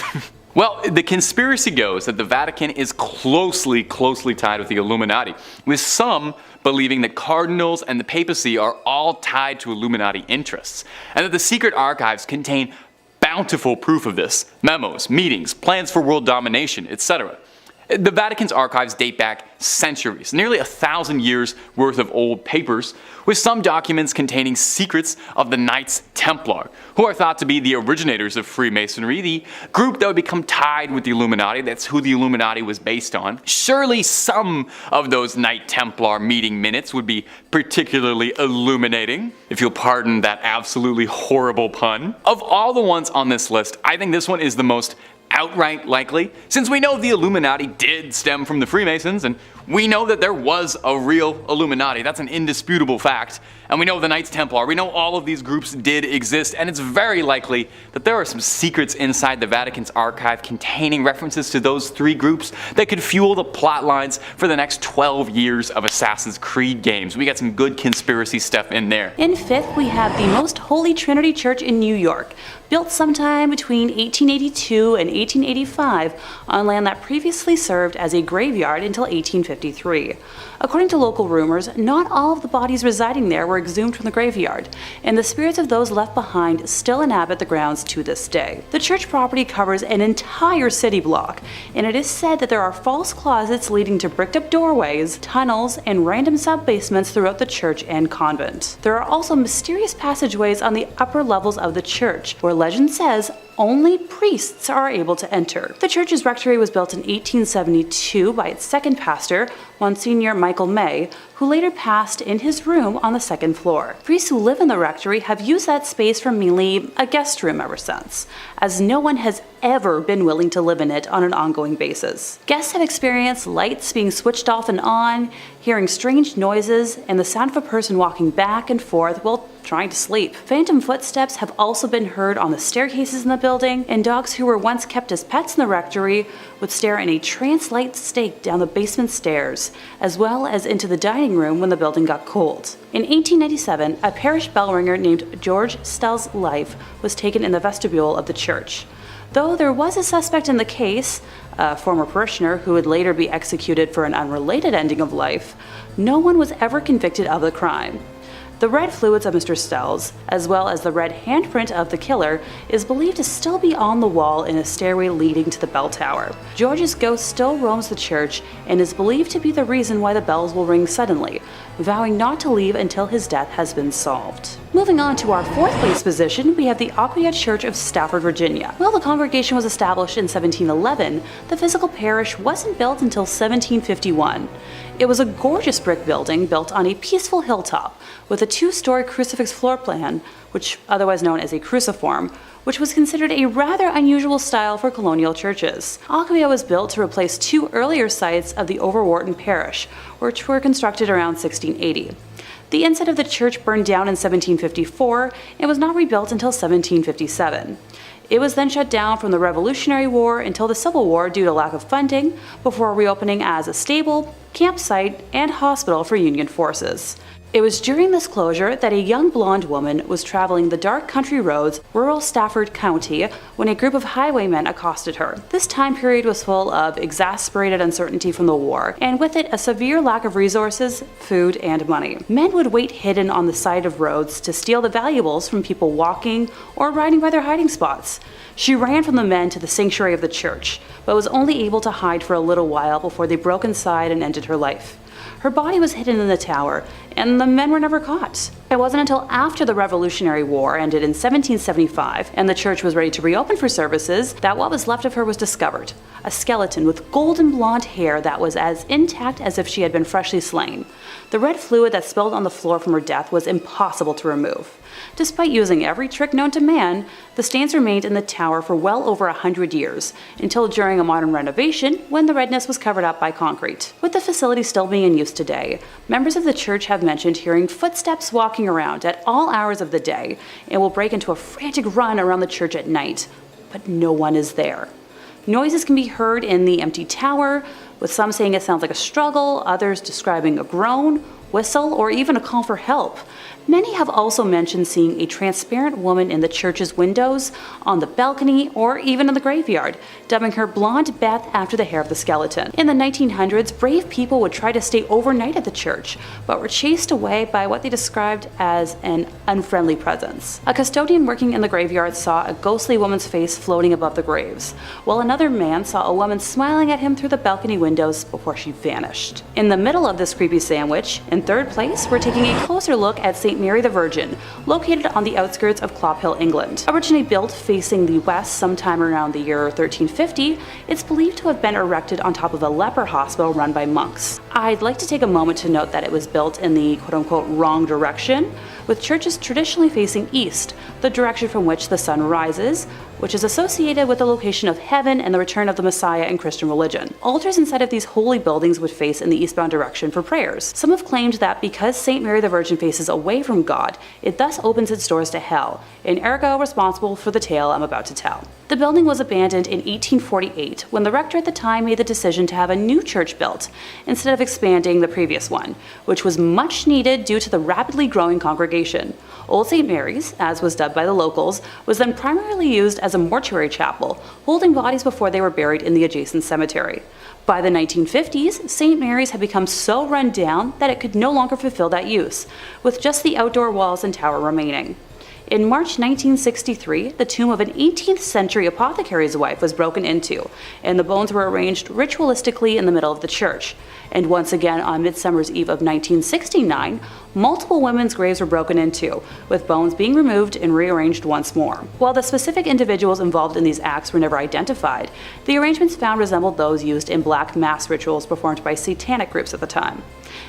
Well, the conspiracy goes that the Vatican is closely tied with the Illuminati, with some believing that cardinals and the papacy are all tied to Illuminati interests, and that the secret archives contain bountiful proof of this: memos, meetings, plans for world domination, etc. The Vatican's archives date back centuries, nearly 1,000 years worth of old papers, with some documents containing secrets of the Knights Templar, who are thought to be the originators of Freemasonry, the group that would become tied with the Illuminati. That's who the Illuminati was based on. Surely some of those Knight Templar meeting minutes would be particularly illuminating, if you'll pardon that absolutely horrible pun. Of all the ones on this list, I think this one is the most outright likely, since we know the Illuminati did stem from the Freemasons, and we know that there was a real Illuminati. That's an indisputable fact. And we know the Knights Templar, we know all of these groups did exist, and it's very likely that there are some secrets inside the Vatican's archive containing references to those 3 groups that could fuel the plot lines for the next 12 years of Assassin's Creed games. We got some good conspiracy stuff in there. In 5th, we have the Most Holy Trinity Church in New York, built sometime between 1882 and 1885 on land that previously served as a graveyard until 1853. According to local rumors, not all of the bodies residing there were exhumed from the graveyard, and the spirits of those left behind still inhabit the grounds to this day. The church property covers an entire city block, and it is said that there are false closets leading to bricked up doorways, tunnels, and random sub-basements throughout the church and convent. There are also mysterious passageways on the upper levels of the church, where legend says only priests are able to enter. The church's rectory was built in 1872 by its second pastor, Monsignor Michael May, who later passed in his room on the 2nd floor. Priests who live in the rectory have used that space for mainly a guest room ever since, as no one has ever been willing to live in it on an ongoing basis. Guests have experienced lights being switched off and on, hearing strange noises, and the sound of a person walking back and forth while trying to sleep. Phantom footsteps have also been heard on the staircases in the building, and dogs who were once kept as pets in the rectory would stare in a trance-like state down the basement stairs, as well as into the dining room when the building got cold. In 1897, a parish bell ringer named George Stell's life was taken in the vestibule of the church. Though there was a suspect in the case, a former parishioner who would later be executed for an unrelated ending of life, no one was ever convicted of the crime. The red fluids of Mr. Stells, as well as the red handprint of the killer, is believed to still be on the wall in a stairway leading to the bell tower. George's ghost still roams the church and is believed to be the reason why the bells will ring suddenly, vowing not to leave until his death has been solved. Moving on to our fourth place position, we have the Aquia Church of Stafford, Virginia. While the congregation was established in 1711, the physical parish wasn't built until 1751. It was a gorgeous brick building built on a peaceful hilltop with a 2-story crucifix floor plan, which otherwise known as a cruciform, which was considered a rather unusual style for colonial churches. Aquia was built to replace 2 earlier sites of the Overwharton parish, which were constructed around 1680. The inside of the church burned down in 1754 and was not rebuilt until 1757. It was then shut down from the Revolutionary War until the Civil War due to lack of funding, before reopening as a stable, campsite, and hospital for Union forces. It was during this closure that a young blonde woman was traveling the dark country roads, rural Stafford County, when a group of highwaymen accosted her. This time period was full of exasperated uncertainty from the war, and with it a severe lack of resources, food, and money. Men would wait hidden on the side of roads to steal the valuables from people walking or riding by their hiding spots. She ran from the men to the sanctuary of the church, but was only able to hide for a little while before they broke inside and ended her life. Her body was hidden in the tower, and the men were never caught. It wasn't until after the Revolutionary War ended in 1775 and the church was ready to reopen for services that what was left of her was discovered, a skeleton with golden blonde hair that was as intact as if she had been freshly slain. The red fluid that spilled on the floor from her death was impossible to remove. Despite using every trick known to man, the stains remained in the tower for well over 100 years, until during a modern renovation when the redness was covered up by concrete. With the facility still being in use today, members of the church have mentioned hearing footsteps walking around at all hours of the day and will break into a frantic run around the church at night, but no one is there. Noises can be heard in the empty tower, with some saying it sounds like a struggle, others describing a groan, whistle, or even a call for help. Many have also mentioned seeing a transparent woman in the church's windows, on the balcony, or even in the graveyard, dubbing her Blonde Beth after the hair of the skeleton. In the 1900s, brave people would try to stay overnight at the church, but were chased away by what they described as an unfriendly presence. A custodian working in the graveyard saw a ghostly woman's face floating above the graves, while another man saw a woman smiling at him through the balcony windows before she vanished. In the middle of this creepy sandwich, in third place, we're taking a closer look at St. Mary the Virgin, located on the outskirts of Clophill, England. Originally built facing the west sometime around the year 1350, it's believed to have been erected on top of a leper hospital run by monks. I'd like to take a moment to note that it was built in the quote-unquote wrong direction, with churches traditionally facing east, the direction from which the sun rises, which is associated with the location of heaven and the return of the Messiah in Christian religion. Altars inside of these holy buildings would face in the eastbound direction for prayers. Some have claimed that because St. Mary the Virgin faces away from God, it thus opens its doors to hell, and ergo responsible for the tale I'm about to tell. The building was abandoned in 1848 when the rector at the time made the decision to have a new church built, instead of expanding the previous one, which was much needed due to the rapidly growing congregation. Old St. Mary's, as was dubbed by the locals, was then primarily used as a mortuary chapel, holding bodies before they were buried in the adjacent cemetery. By the 1950s, St. Mary's had become so run down that it could no longer fulfill that use, with just the outdoor walls and tower remaining. In March 1963, the tomb of an 18th century apothecary's wife was broken into, and the bones were arranged ritualistically in the middle of the church. And once again, on Midsummer's Eve of 1969, multiple women's graves were broken into, with bones being removed and rearranged once more. While the specific individuals involved in these acts were never identified, the arrangements found resembled those used in black mass rituals performed by satanic groups at the time.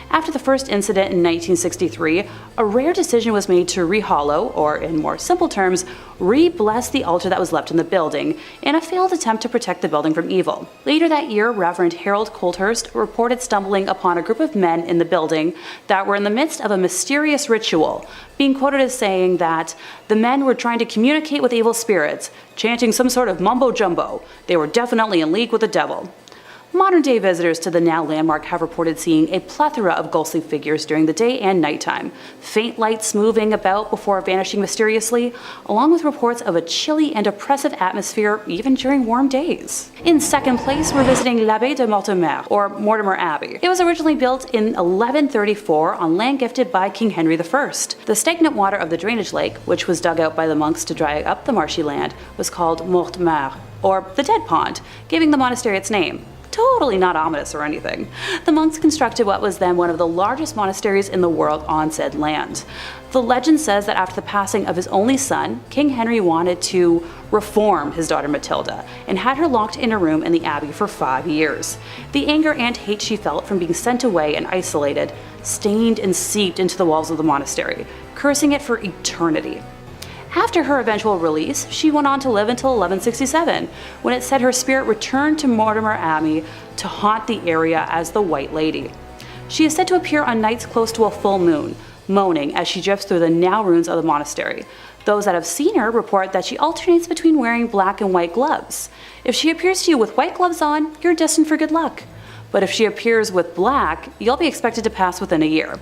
After the first incident in 1963, a rare decision was made to rehollow, or in more simple terms, re-bless the altar that was left in the building, in a failed attempt to protect the building from evil. Later that year, Reverend Harold Colthurst reported stumbling upon a group of men in the building that were in the midst of a mysterious ritual, being quoted as saying that the men were trying to communicate with evil spirits, chanting some sort of mumbo-jumbo. They were definitely in league with the devil. Modern-day visitors to the now landmark have reported seeing a plethora of ghostly figures during the day and nighttime, faint lights moving about before vanishing mysteriously, along with reports of a chilly and oppressive atmosphere even during warm days. In second place, we're visiting l'Abbaye de Mortimer, or Mortimer Abbey. It was originally built in 1134 on land gifted by King Henry I. The stagnant water of the drainage lake, which was dug out by the monks to dry up the marshy land, was called Mortimer, or the Dead Pond, giving the monastery its name. Totally not ominous or anything. The monks constructed what was then one of the largest monasteries in the world on said land. The legend says that after the passing of his only son, King Henry wanted to reform his daughter Matilda and had her locked in a room in the abbey for 5 years. The anger and hate she felt from being sent away and isolated stained and seeped into the walls of the monastery, cursing it for eternity. After her eventual release, she went on to live until 1167, when it said her spirit returned to Mortimer Abbey to haunt the area as the White Lady. She is said to appear on nights close to a full moon, moaning as she drifts through the now ruins of the monastery. Those that have seen her report that she alternates between wearing black and white gloves. If she appears to you with white gloves on, you're destined for good luck. But if she appears with black, you'll be expected to pass within a year.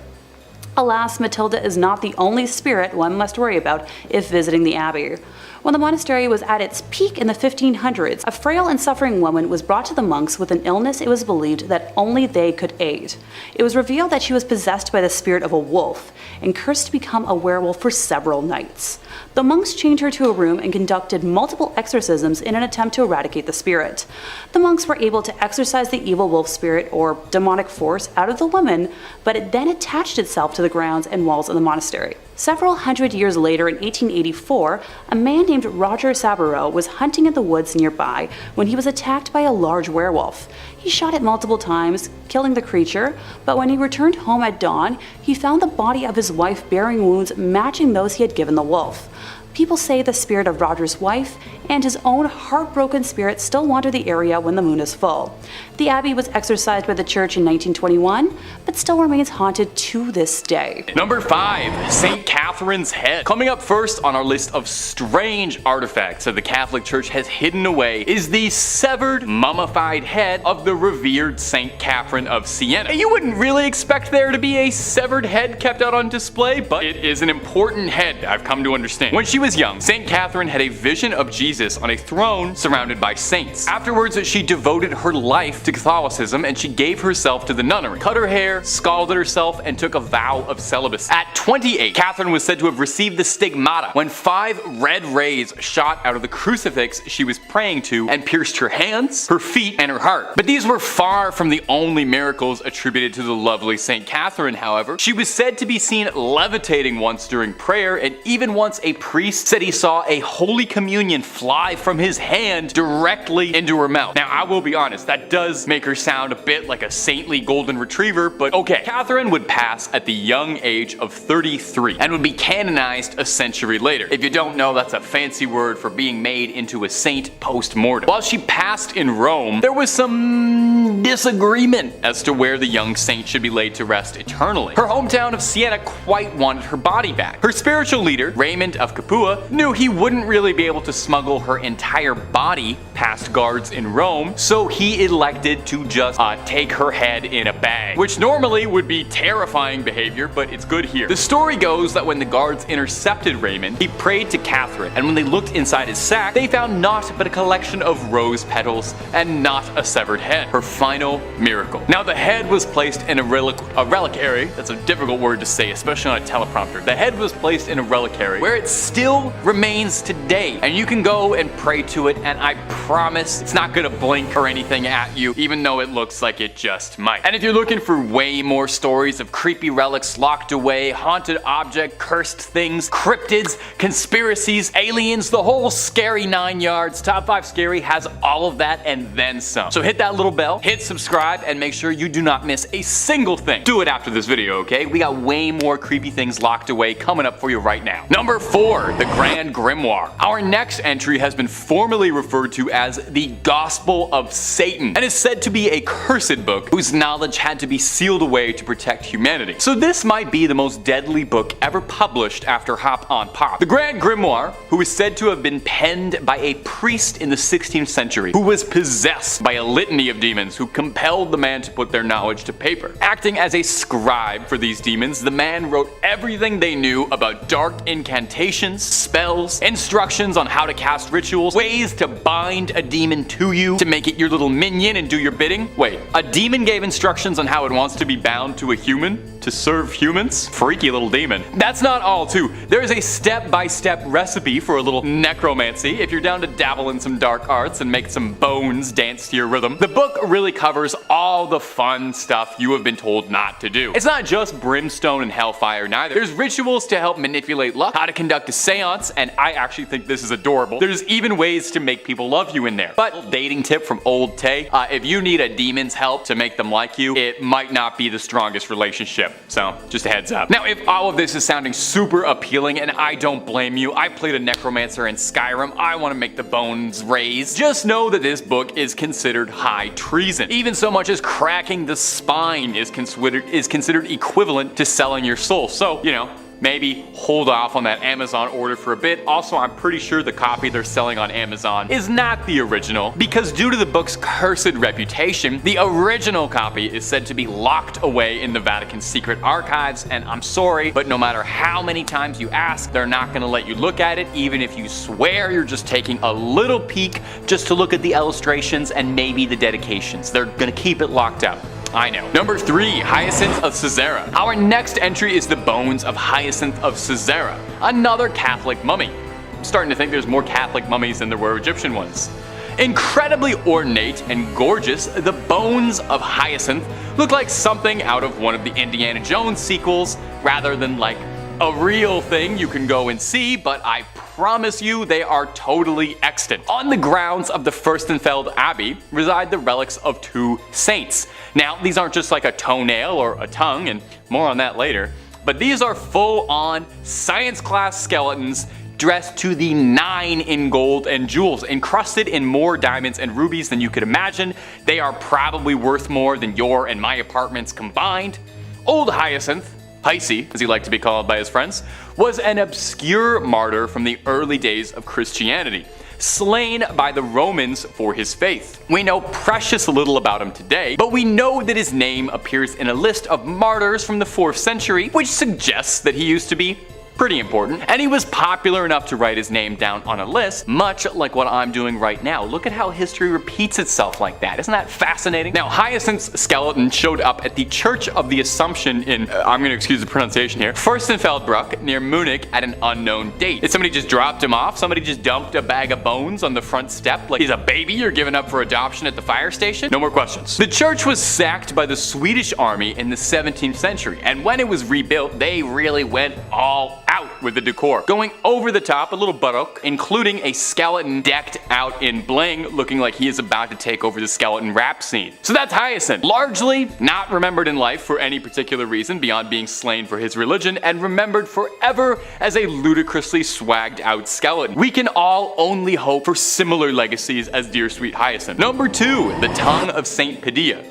Alas, Matilda is not the only spirit one must worry about if visiting the abbey. When the monastery was at its peak in the 1500s, a frail and suffering woman was brought to the monks with an illness it was believed that only they could aid. It was revealed that she was possessed by the spirit of a wolf and cursed to become a werewolf for several nights. The monks chained her to a room and conducted multiple exorcisms in an attempt to eradicate the spirit. The monks were able to exorcise the evil wolf spirit or demonic force out of the woman, but it then attached itself to the grounds and walls of the monastery. Several hundred years later, in 1884, a man named Roger Saboureau was hunting in the woods nearby when he was attacked by a large werewolf. He shot it multiple times, killing the creature, but when he returned home at dawn, he found the body of his wife bearing wounds matching those he had given the wolf. People say the spirit of Roger's wife and his own heartbroken spirit still wander the area when the moon is full. The abbey was exorcised by the church in 1921, but still remains haunted to this day. Number 5. St. Catherine's head. Coming up first on our list of strange artifacts that the Catholic Church has hidden away is the severed, mummified head of the revered St. Catherine of Siena. And you wouldn't really expect there to be a severed head kept out on display, but it is an important head, I've come to understand. When she was young, St. Catherine had a vision of Jesus on a throne surrounded by saints. Afterwards, she devoted her life to Catholicism and she gave herself to the nunnery, cut her hair, scalded herself, and took a vow of celibacy. At 28, Catherine was said to have received the stigmata when 5 red rays shot out of the crucifix she was praying to and pierced her hands, her feet, and her heart. But these were far from the only miracles attributed to the lovely St. Catherine, however. She was said to be seen levitating once during prayer, and even once a priest said he saw a Holy Communion fly from his hand directly into her mouth. Now, I will be honest, that does make her sound a bit like a saintly golden retriever, but okay. Catherine would pass at the young age of 33 and would be canonized a century later. If you don't know, that's a fancy word for being made into a saint post-mortem. While she passed in Rome, there was some disagreement as to where the young saint should be laid to rest eternally. Her hometown of Siena quite wanted her body back. Her spiritual leader, Raymond of Capua, knew he wouldn't really be able to smuggle her entire body past guards in Rome, so he elected to just take her head in a bag, which normally would be terrifying behavior, but it's good here. The story goes that when the guards intercepted Raymond, he prayed to Catherine, and when they looked inside his sack, they found naught but a collection of rose petals and not a severed head. Her final miracle. Now, the head was placed in a reliquary. That's a difficult word to say, especially on a teleprompter. The head was placed in a reliquary where it still remains today, and you can go and pray to it, and I promise it's not gonna blink or anything at you, even though it looks like it just might. And if you're looking for way more stories of creepy relics locked away, haunted object, cursed things, cryptids, conspiracies, aliens, the whole scary 9 yards, Top 5 Scary has all of that and then some. So hit that little bell, hit subscribe, and make sure you do not miss a single thing. Do it after this video, okay? We got way more creepy things locked away coming up for you right now. Number 4. the Grand Grimoire. Our next entry has been formally referred to as the Gospel of Satan, and is said to be a cursed book whose knowledge had to be sealed away to protect humanity. So this might be the most deadly book ever published after Hop on Pop. The Grand Grimoire, who is said to have been penned by a priest in the 16th century, who was possessed by a litany of demons who compelled the man to put their knowledge to paper. Acting as a scribe for these demons, the man wrote everything they knew about dark incantations, spells, instructions on how to cast rituals, ways to bind a demon to you, to make it your little minion and do your bidding. Wait, a demon gave instructions on how it wants to be bound to a human? To serve humans? Freaky little demon. That's not all too. There is a step-by-step recipe for a little necromancy if you're down to dabble in some dark arts and make some bones dance to your rhythm. The book really covers all the fun stuff you have been told not to do. It's not just brimstone and hellfire neither. There's rituals to help manipulate luck, how to conduct a seance, and I actually think this is adorable. There's even ways to make people love you in there. But dating tip from old Tay, if you need a demon's help to make them like you, it might not be the strongest relationship. So, just a heads up. Now, if all of this is sounding super appealing, and I don't blame you, I played a necromancer in Skyrim, I want to make the bones raise, just know that this book is considered high treason. Even so much as cracking the spine is considered equivalent to selling your soul. So, you know, maybe hold off on that Amazon order for a bit. Also, I'm pretty sure the copy they're selling on Amazon is not the original, because due to the book's cursed reputation, the original copy is said to be locked away in the Vatican's secret archives, and I'm sorry, but no matter how many times you ask, they're not gonna let you look at it, even if you swear you're just taking a little peek just to look at the illustrations and maybe the dedications. They're gonna keep it locked up. I know. Number 3, Hyacin of Cesera. Our next entry is the bones of Hyacin of Cesera, another Catholic mummy. I'm starting to think there's more Catholic mummies than there were Egyptian ones. Incredibly ornate and gorgeous, the bones of Hyacin look like something out of one of the Indiana Jones sequels, rather than like a real thing you can go and see, but I promise you they are totally extant. On the grounds of the Fürstenfeld Abbey reside the relics of 2 saints. Now, these aren't just like a toenail or a tongue, and more on that later, but these are full-on science class skeletons dressed to the 9 in gold and jewels, encrusted in more diamonds and rubies than you could imagine. They are probably worth more than your and my apartments combined. Old Hyacinth, Hyacin, as he liked to be called by his friends, was an obscure martyr from the early days of Christianity, slain by the Romans for his faith. We know precious little about him today, but we know that his name appears in a list of martyrs from the 4th century, which suggests that he used to be pretty important, and he was popular enough to write his name down on a list, much like what I'm doing right now. Look at how history repeats itself like that. Isn't that fascinating? Now, Hyacinth's skeleton showed up at the Church of the Assumption in, I'm going to excuse the pronunciation here, Fürstenfeldbruck near Munich at an unknown date. Did somebody just drop him off? Somebody just dumped a bag of bones on the front step like he's a baby you're giving up for adoption at the fire station? No more questions. The church was sacked by the Swedish army in the 17th century, and when it was rebuilt, they really went all out with the decor, going over the top, a little baroque, including a skeleton decked out in bling, looking like he is about to take over the skeleton rap scene. So that's Hyacin, largely not remembered in life for any particular reason beyond being slain for his religion, and remembered forever as a ludicrously swagged out skeleton. We can all only hope for similar legacies as dear sweet Hyacin. Number 2, the tongue of Saint Padilla.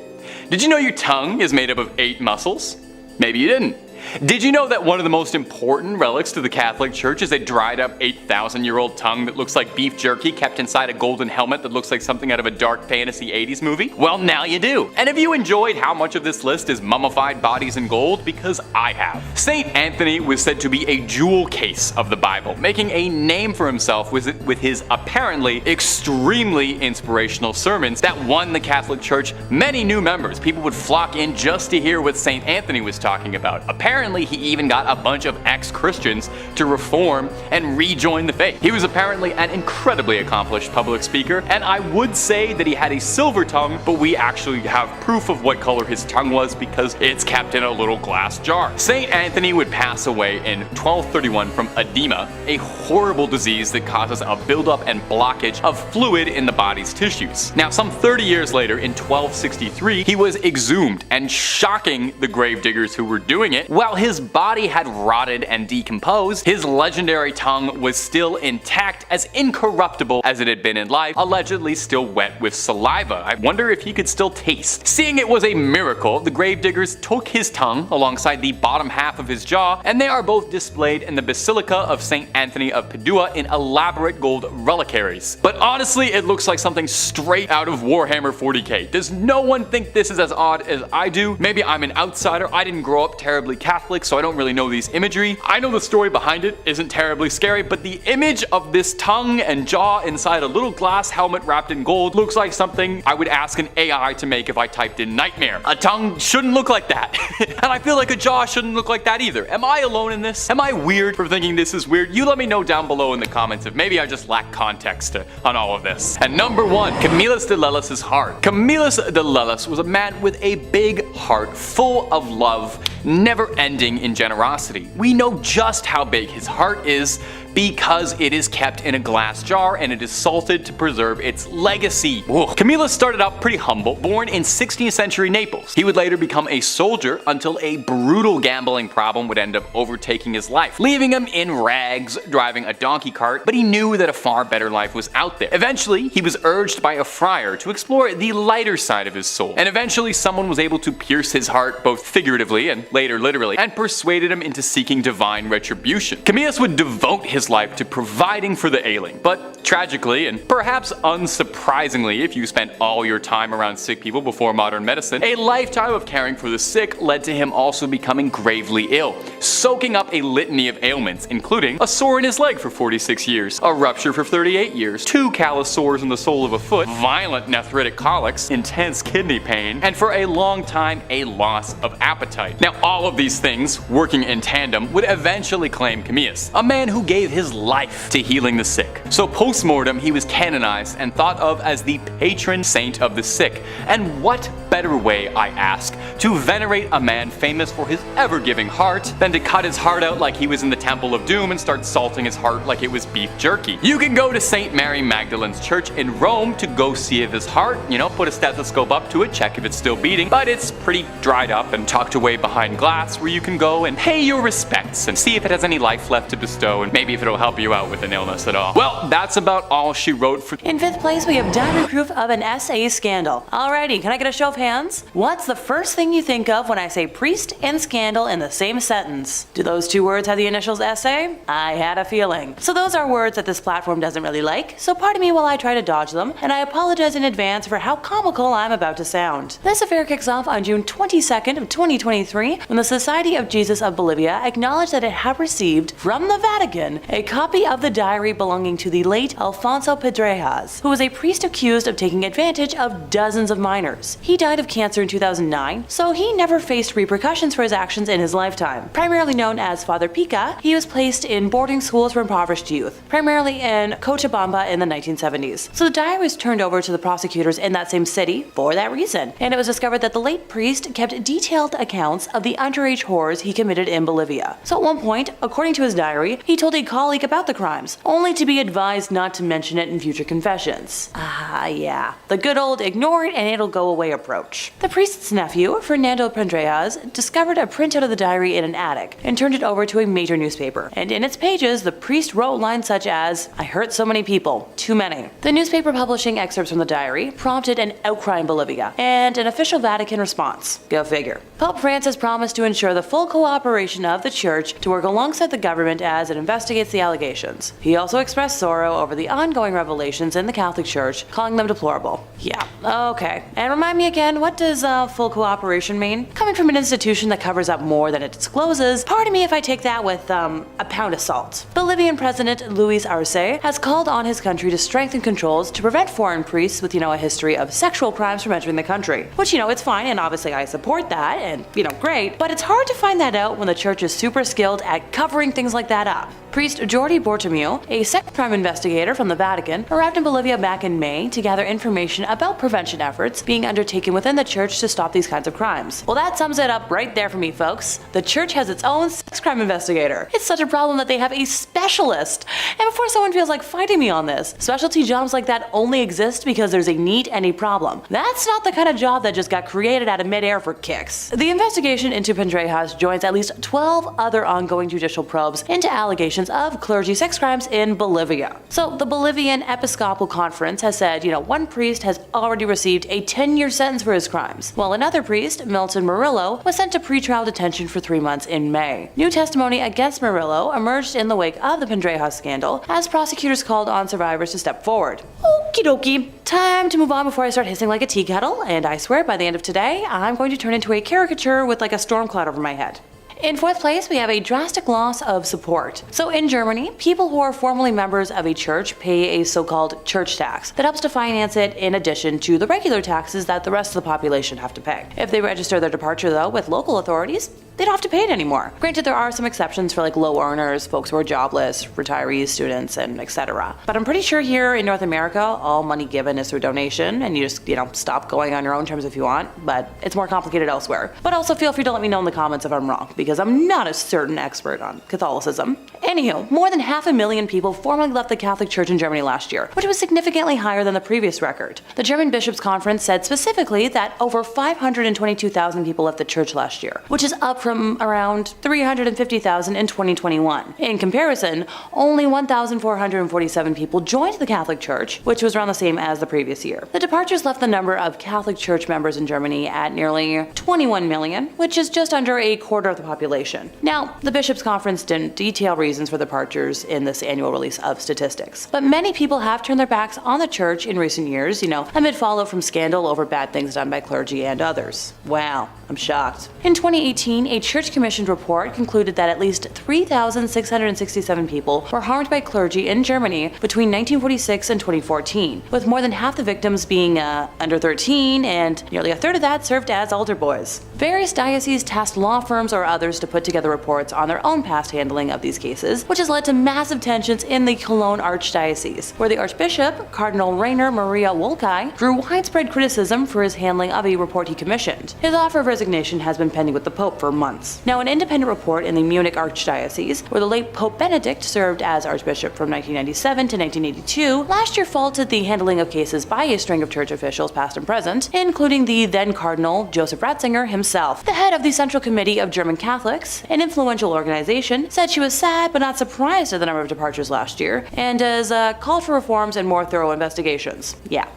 Did you know your tongue is made up of 8 muscles? Maybe you didn't. Did you know that one of the most important relics to the Catholic Church is a dried up 8,000-year-old tongue that looks like beef jerky kept inside a golden helmet that looks like something out of a dark fantasy 80s movie? Well, now you do. And have you enjoyed how much of this list is mummified bodies in gold? Because I have. Saint Anthony was said to be a jewel case of the Bible, making a name for himself with his apparently extremely inspirational sermons that won the Catholic Church many new members. People would flock in just to hear what Saint Anthony was talking about. Apparently, he even got a bunch of ex-Christians to reform and rejoin the faith. He was apparently an incredibly accomplished public speaker, and I would say that he had a silver tongue, but we actually have proof of what color his tongue was because it's kept in a little glass jar. Saint Anthony would pass away in 1231 from edema, a horrible disease that causes a buildup and blockage of fluid in the body's tissues. Now, some 30 years later, in 1263, he was exhumed, and shocking the gravediggers who were doing it, while his body had rotted and decomposed, his legendary tongue was still intact, as incorruptible as it had been in life, allegedly still wet with saliva. I wonder if he could still taste. Seeing it was a miracle, the gravediggers took his tongue alongside the bottom half of his jaw, and they are both displayed in the Basilica of St. Anthony of Padua in elaborate gold reliquaries. But honestly, it looks like something straight out of Warhammer 40k. Does no one think this is as odd as I do? Maybe I'm an outsider. I didn't grow up terribly Catholic, so I don't really know these imagery. I know the story behind it isn't terribly scary, but the image of this tongue and jaw inside a little glass helmet wrapped in gold looks like something I would ask an AI to make if I typed in nightmare. A tongue shouldn't look like that. And I feel like a jaw shouldn't look like that either. Am I alone in this? Am I weird for thinking this is weird? You let me know down below in the comments if maybe I just lack context on all of this. And number 1, Camillus de Lellis' heart. Camillus de Lellis was a man with a big heart full of love, never ending in generosity. We know just how big his heart is because it is kept in a glass jar and it is salted to preserve its legacy. Whoa. Camillus started out pretty humble, born in 16th century Naples. He would later become a soldier until a brutal gambling problem would end up overtaking his life, leaving him in rags, driving a donkey cart, but he knew that a far better life was out there. Eventually, he was urged by a friar to explore the lighter side of his soul, and eventually someone was able to pierce his heart both figuratively and later literally, and persuaded him into seeking divine retribution. Camillus would devote his life to providing for the ailing, but tragically, and perhaps unsurprisingly if you spent all your time around sick people before modern medicine, a lifetime of caring for the sick led to him also becoming gravely ill, soaking up a litany of ailments, including a sore in his leg for 46 years, a rupture for 38 years, 2 callous sores in the sole of a foot, violent nephritic colics, intense kidney pain, and for a long time a loss of appetite. Now all of these things, working in tandem, would eventually claim Camillus, a man who gave his life to healing the sick. So post-mortem he was canonized and thought of as the patron saint of the sick. And what better way, I ask, to venerate a man famous for his ever-giving heart than to cut his heart out like he was in the Temple of Doom and start salting his heart like it was beef jerky. You can go to St. Mary Magdalene's Church in Rome to go see if his heart, put a stethoscope up to it, check if it's still beating, but it's pretty dried up and tucked away behind glass where you can go and pay your respects and see if it has any life left to bestow and maybe if it'll help you out with an illness at all. Well, that's about all she wrote for. In 5th place, we have diary proof of an SA scandal. Alrighty, can I get a show of hands? What's the first thing you think of when I say priest and scandal in the same sentence? Do those 2 words have the initials SA? I had a feeling. So those are words that this platform doesn't really like, so pardon me while I try to dodge them, and I apologize in advance for how comical I'm about to sound. This affair kicks off on June 22nd of 2023 when the Society of Jesus of Bolivia acknowledged that it had received from the Vatican a copy of the diary belonging to the late Alfonso Pedrejas, who was a priest accused of taking advantage of dozens of minors. He died of cancer in 2009, so he never faced repercussions for his actions in his lifetime. Primarily known as Father Pica, he was placed in boarding schools for impoverished youth, primarily in Cochabamba in the 1970s. So the diary was turned over to the prosecutors in that same city for that reason, and it was discovered that the late priest kept detailed accounts of the underage horrors he committed in Bolivia. So at one point, according to his diary, he told a colleague about the crimes, only to be advised not to mention it in future confessions. Yeah, the good old ignore it and it'll go away approach. The priest's nephew, Fernando Pedrejas, discovered a printout of the diary in an attic and turned it over to a major newspaper. And in its pages, the priest wrote lines such as, "I hurt so many people, too many." The newspaper publishing excerpts from the diary prompted an outcry in Bolivia and an official Vatican response. Go figure. Pope Francis promised to ensure the full cooperation of the church to work alongside the government as it investigates the allegations. He also expressed sorrow over the ongoing revelations in the Catholic Church, calling them deplorable. Yeah, okay. And remind me again, what does full cooperation mean? Coming from an institution that covers up more than it discloses, pardon me if I take that with a pound of salt. Bolivian President Luis Arce has called on his country to strengthen controls to prevent foreign priests with, a history of sexual crimes from entering the country. Which, it's fine, and obviously I support that, and, great, but it's hard to find that out when the church is super skilled at covering things like that up. Priest Jordi Bortomeu, a sex crime investigator from the Vatican, arrived in Bolivia back in May to gather information about prevention efforts being undertaken within the church to stop these kinds of crimes. Well, that sums it up right there for me, folks. The church has its own sex crime investigator. It's such a problem that they have a specialist. And before someone feels like fighting me on this, specialty jobs like that only exist because there's a need and a problem. That's not the kind of job that just got created out of midair for kicks. The investigation into Pendrejas joins at least 12 other ongoing judicial probes into allegations of clergy sex crimes in Bolivia. So the Bolivian Episcopal Conference has said, one priest has already received a 10-year sentence for his crimes, while another priest, Milton Murillo, was sent to pretrial detention for 3 months in May. New testimony against Murillo emerged in the wake of the Pendrejas scandal as prosecutors called on survivors to step forward. Okie dokie. Time to move on before I start hissing like a tea kettle, and I swear by the end of today, I'm going to turn into a caricature with like a storm cloud over my head. In fourth place, we have a drastic loss of support. So in Germany, people who are formerly members of a church pay a so-called church tax that helps to finance it in addition to the regular taxes that the rest of the population have to pay. If they register their departure though with local authorities, they don't have to pay it anymore. Granted, there are some exceptions for like low earners, folks who are jobless, retirees, students, and etc. But I'm pretty sure here in North America, all money given is through donation, and you just, stop going on your own terms if you want, but it's more complicated elsewhere. But also feel free to let me know in the comments if I'm wrong, because I'm not a certain expert on Catholicism. Anywho, more than 500,000 people formally left the Catholic Church in Germany last year, which was significantly higher than the previous record. The German Bishops' Conference said specifically that over 522,000 people left the church last year, which is up from around 350,000 in 2021. In comparison, only 1,447 people joined the Catholic Church, which was around the same as the previous year. The departures left the number of Catholic Church members in Germany at nearly 21 million, which is just under a quarter of the population. Now, the Bishops' Conference didn't detail reasons for departures in this annual release of statistics, but many people have turned their backs on the church in recent years, amid fallout from scandal over bad things done by clergy and others. Wow, I'm shocked. In 2018, a church-commissioned report concluded that at least 3,667 people were harmed by clergy in Germany between 1946 and 2014, with more than half the victims being under 13, and nearly a third of that served as altar boys. Various dioceses tasked law firms or others to put together reports on their own past handling of these cases, which has led to massive tensions in the Cologne Archdiocese, where the Archbishop, Cardinal Rainer Maria Wolkai, drew widespread criticism for his handling of a report he commissioned. His offer of resignation has been pending with the Pope for months. Now, an independent report in the Munich Archdiocese, where the late Pope Benedict served as Archbishop from 1997 to 1982, last year faulted the handling of cases by a string of church officials past and present, including the then Cardinal Joseph Ratzinger himself. The head of the Central Committee of German Catholics, an influential organization, said she was sad but not surprised at the number of departures last year, and has called for reforms and more thorough investigations. Yeah.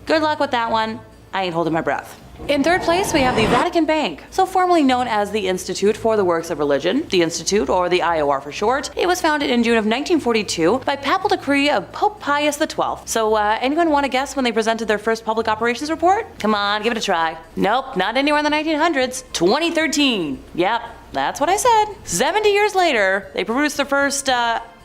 Good luck with that one. I ain't holding my breath. In third place, we have the Vatican Bank, so formerly known as the Institute for the Works of Religion, the Institute, or the IOR for short. It was founded in June of 1942 by papal decree of Pope Pius XII. So anyone want to guess when they presented their first public operations report? Come on, give it a try. Nope, not anywhere in the 1900s. 2013. Yep, that's what I said. 70 years later, they produced their first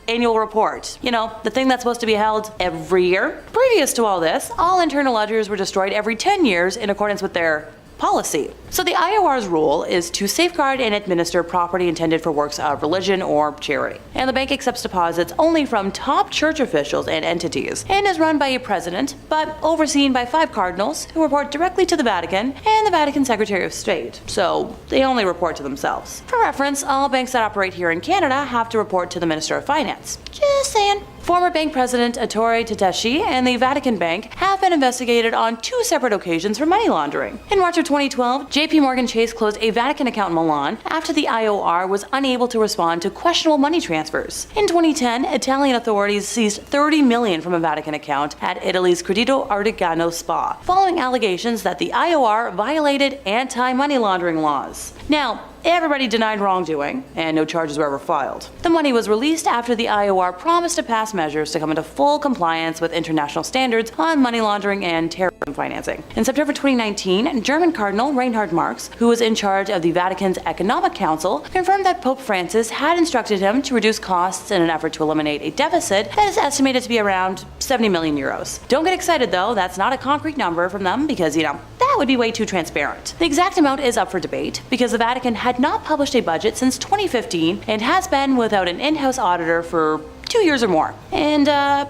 annual report. The thing that's supposed to be held every year. Previous to all this, all internal ledgers were destroyed every 10 years in accordance with their policy. So the IOR's role is to safeguard and administer property intended for works of religion or charity. And the bank accepts deposits only from top church officials and entities, and is run by a president, but overseen by 5 cardinals who report directly to the Vatican and the Vatican Secretary of State. So they only report to themselves. For reference, all banks that operate here in Canada have to report to the Minister of Finance. Just saying. Former bank president Ettore Tedeschi and the Vatican Bank have been investigated on 2 separate occasions for money laundering. In March of 2012, JP Morgan Chase closed a Vatican account in Milan after the IOR was unable to respond to questionable money transfers. In 2010, Italian authorities seized $30 million from a Vatican account at Italy's Credito Artigiano Spa, following allegations that the IOR violated anti-money laundering laws. Now, everybody denied wrongdoing, and no charges were ever filed. The money was released after the IOR promised to pass measures to come into full compliance with international standards on money laundering and terrorism financing. In September 2019, German Cardinal Reinhard Marx, who was in charge of the Vatican's Economic Council, confirmed that Pope Francis had instructed him to reduce costs in an effort to eliminate a deficit that is estimated to be around 70 million euros. Don't get excited though, that's not a concrete number from them because, that would be way too transparent. The exact amount is up for debate because the Vatican had not published a budget since 2015 and has been without an in-house auditor for 2 years or more. And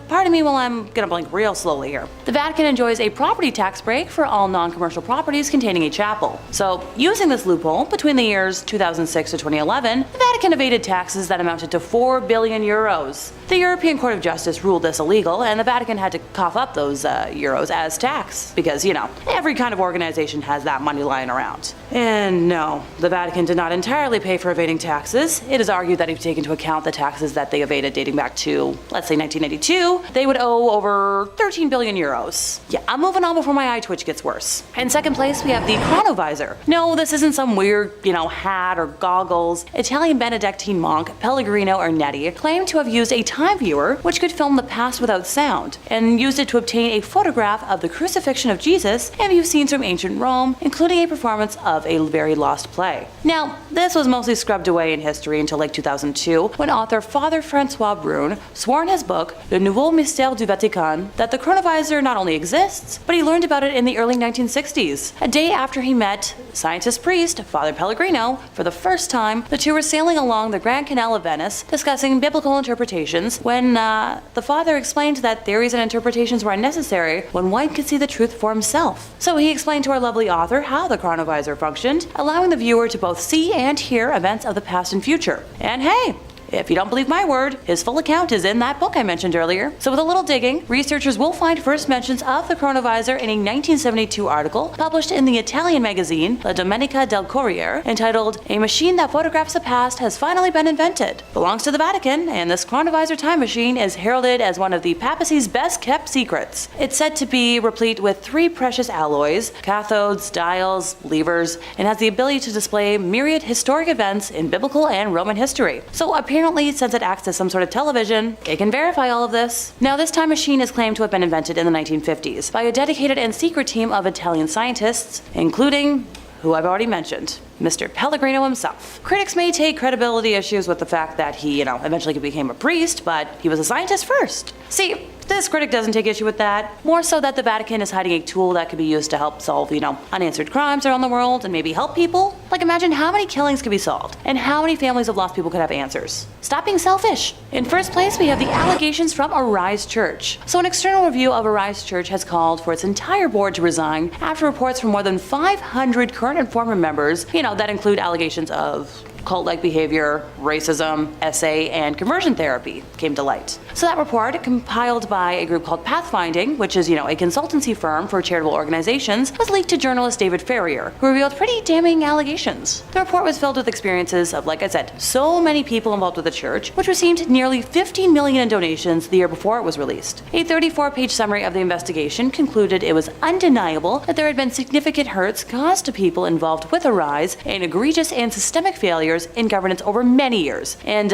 pardon me while I'm gonna blink real slowly here. The Vatican enjoys a property tax break for all non-commercial properties containing a chapel. So, using this loophole, between the years 2006 to 2011, the Vatican evaded taxes that amounted to 4 billion euros. The European Court of Justice ruled this illegal, and the Vatican had to cough up those euros as tax, because, you know, every kind of organization has that money lying around. And no, the Vatican did not entirely pay for evading taxes. It is argued that if you take into account the taxes that they evaded dating back to, let's say, 1992, they would owe over 13 billion euros. Yeah, I'm moving on before my eye twitch gets worse. In second place, we have the Chronovisor. No, this isn't some weird, hat or goggles. Italian Benedictine monk Pellegrino Ernetti claimed to have used a time viewer which could film the past without sound, and used it to obtain a photograph of the crucifixion of Jesus and view scenes from ancient Rome, including a performance of a very lost play. Now, this was mostly scrubbed away in history until like 2002, when author Father Francois Brune swore in his book Le Nouveau Mystère du Vatican that the Chronovisor not only exists, but he learned about it in the early 1960s. A day after he met scientist priest Father Pellegrino for the first time, the two were sailing along the Grand Canal of Venice discussing biblical interpretations when the father explained that theories and interpretations were unnecessary when one could see the truth for himself. So he explained to our lovely author how the Chronovisor functioned, allowing the viewer to both see and hear events of the past and future. And hey, if you don't believe my word, his full account is in that book I mentioned earlier. So with a little digging, researchers will find first mentions of the Chronovisor in a 1972 article published in the Italian magazine La Domenica del Corriere entitled "A Machine That Photographs the Past Has Finally Been Invented." Belongs to the Vatican, and this Chronovisor time machine is heralded as one of the papacy's best kept secrets. It's said to be replete with 3 precious alloys, cathodes, dials, levers, and has the ability to display myriad historic events in biblical and Roman history. So apparently, since it acts as some sort of television, it can verify all of this. Now, this time machine is claimed to have been invented in the 1950s by a dedicated and secret team of Italian scientists, including who I've already mentioned, Mr. Pellegrino himself. Critics may take credibility issues with the fact that he, eventually became a priest, but he was a scientist first. See, this critic doesn't take issue with that, more so that the Vatican is hiding a tool that could be used to help solve, unanswered crimes around the world and maybe help people. Like, imagine how many killings could be solved and how many families of lost people could have answers. Stop being selfish. In first place, we have the allegations from Arise Church. So an external review of Arise Church has called for its entire board to resign after reports from more than 500 current and former members, that include allegations of cult-like behavior, racism, SA, and conversion therapy came to light. So that report, compiled by a group called Pathfinding, which is, a consultancy firm for charitable organizations, was leaked to journalist David Ferrier, who revealed pretty damning allegations. The report was filled with experiences of, like I said, so many people involved with the church, which received nearly 15 million in donations the year before it was released. A 34-page summary of the investigation concluded it was undeniable that there had been significant hurts caused to people involved with Arise and egregious and systemic failures in governance over many years. And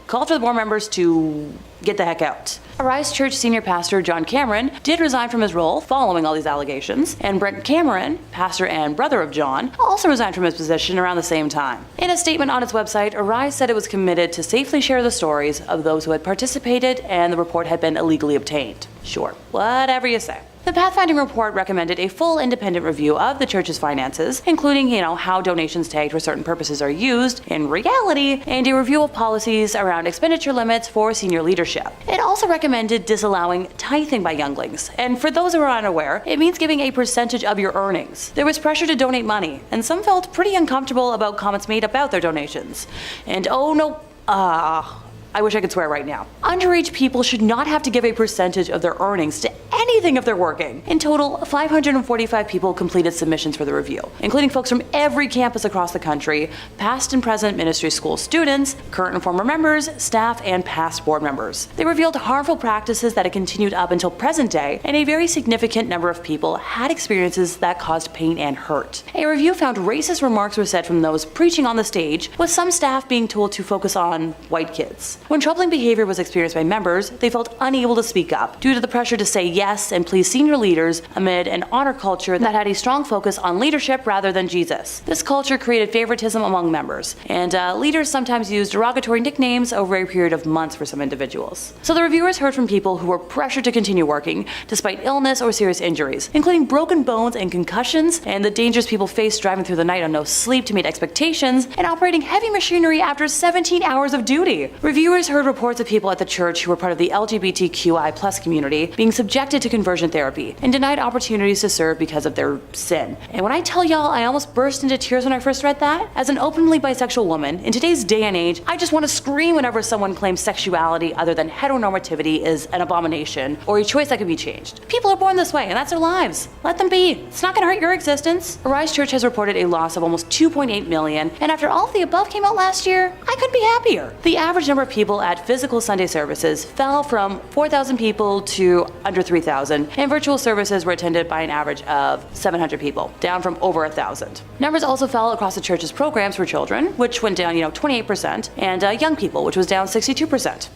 called for the board members to get the heck out. Arise Church senior pastor John Cameron did resign from his role following all these allegations, and Brent Cameron, pastor and brother of John, also resigned from his position around the same time. In a statement on its website, Arise said it was committed to safely share the stories of those who had participated and the report had been illegally obtained. Sure, whatever you say. The Pathfinding report recommended a full independent review of the church's finances, including, how donations tagged for certain purposes are used in reality, and a review of policies around expenditure limits for senior leadership. It also recommended disallowing tithing by younglings, and for those who are unaware, it means giving a percentage of your earnings. There was pressure to donate money, and some felt pretty uncomfortable about comments made about their donations. And oh no, I wish I could swear right now. Underage people should not have to give a percentage of their earnings to anything if they're working. In total, 545 people completed submissions for the review, including folks from every campus across the country, past and present ministry school students, current and former members, staff, and past board members. They revealed harmful practices that had continued up until present day, and a very significant number of people had experiences that caused pain and hurt. A review found racist remarks were said from those preaching on the stage, with some staff being told to focus on white kids. When troubling behavior was experienced by members, they felt unable to speak up due to the pressure to say yes and please senior leaders amid an honor culture that had a strong focus on leadership rather than Jesus. This culture created favoritism among members, and leaders sometimes used derogatory nicknames over a period of months for some individuals. So the reviewers heard from people who were pressured to continue working despite illness or serious injuries, including broken bones and concussions, and the dangers people faced driving through the night on no sleep to meet expectations, and operating heavy machinery after 17 hours of duty. Reviewers Stories heard reports of people at the church who were part of the LGBTQI+ community being subjected to conversion therapy and denied opportunities to serve because of their sin. And when I tell y'all I almost burst into tears when I first read that, as an openly bisexual woman, in today's day and age, I just want to scream whenever someone claims sexuality other than heteronormativity is an abomination or a choice that can be changed. People are born this way and that's their lives. Let them be. It's not going to hurt your existence. Arise Church has reported a loss of almost 2.8 million, and after all of the above came out last year, I couldn't be happier. The average number of people at physical Sunday services fell from 4,000 people to under 3,000, and virtual services were attended by an average of 700 people, down from over 1,000. Numbers also fell across the church's programs for children, which went down 28%, and young people, which was down 62%.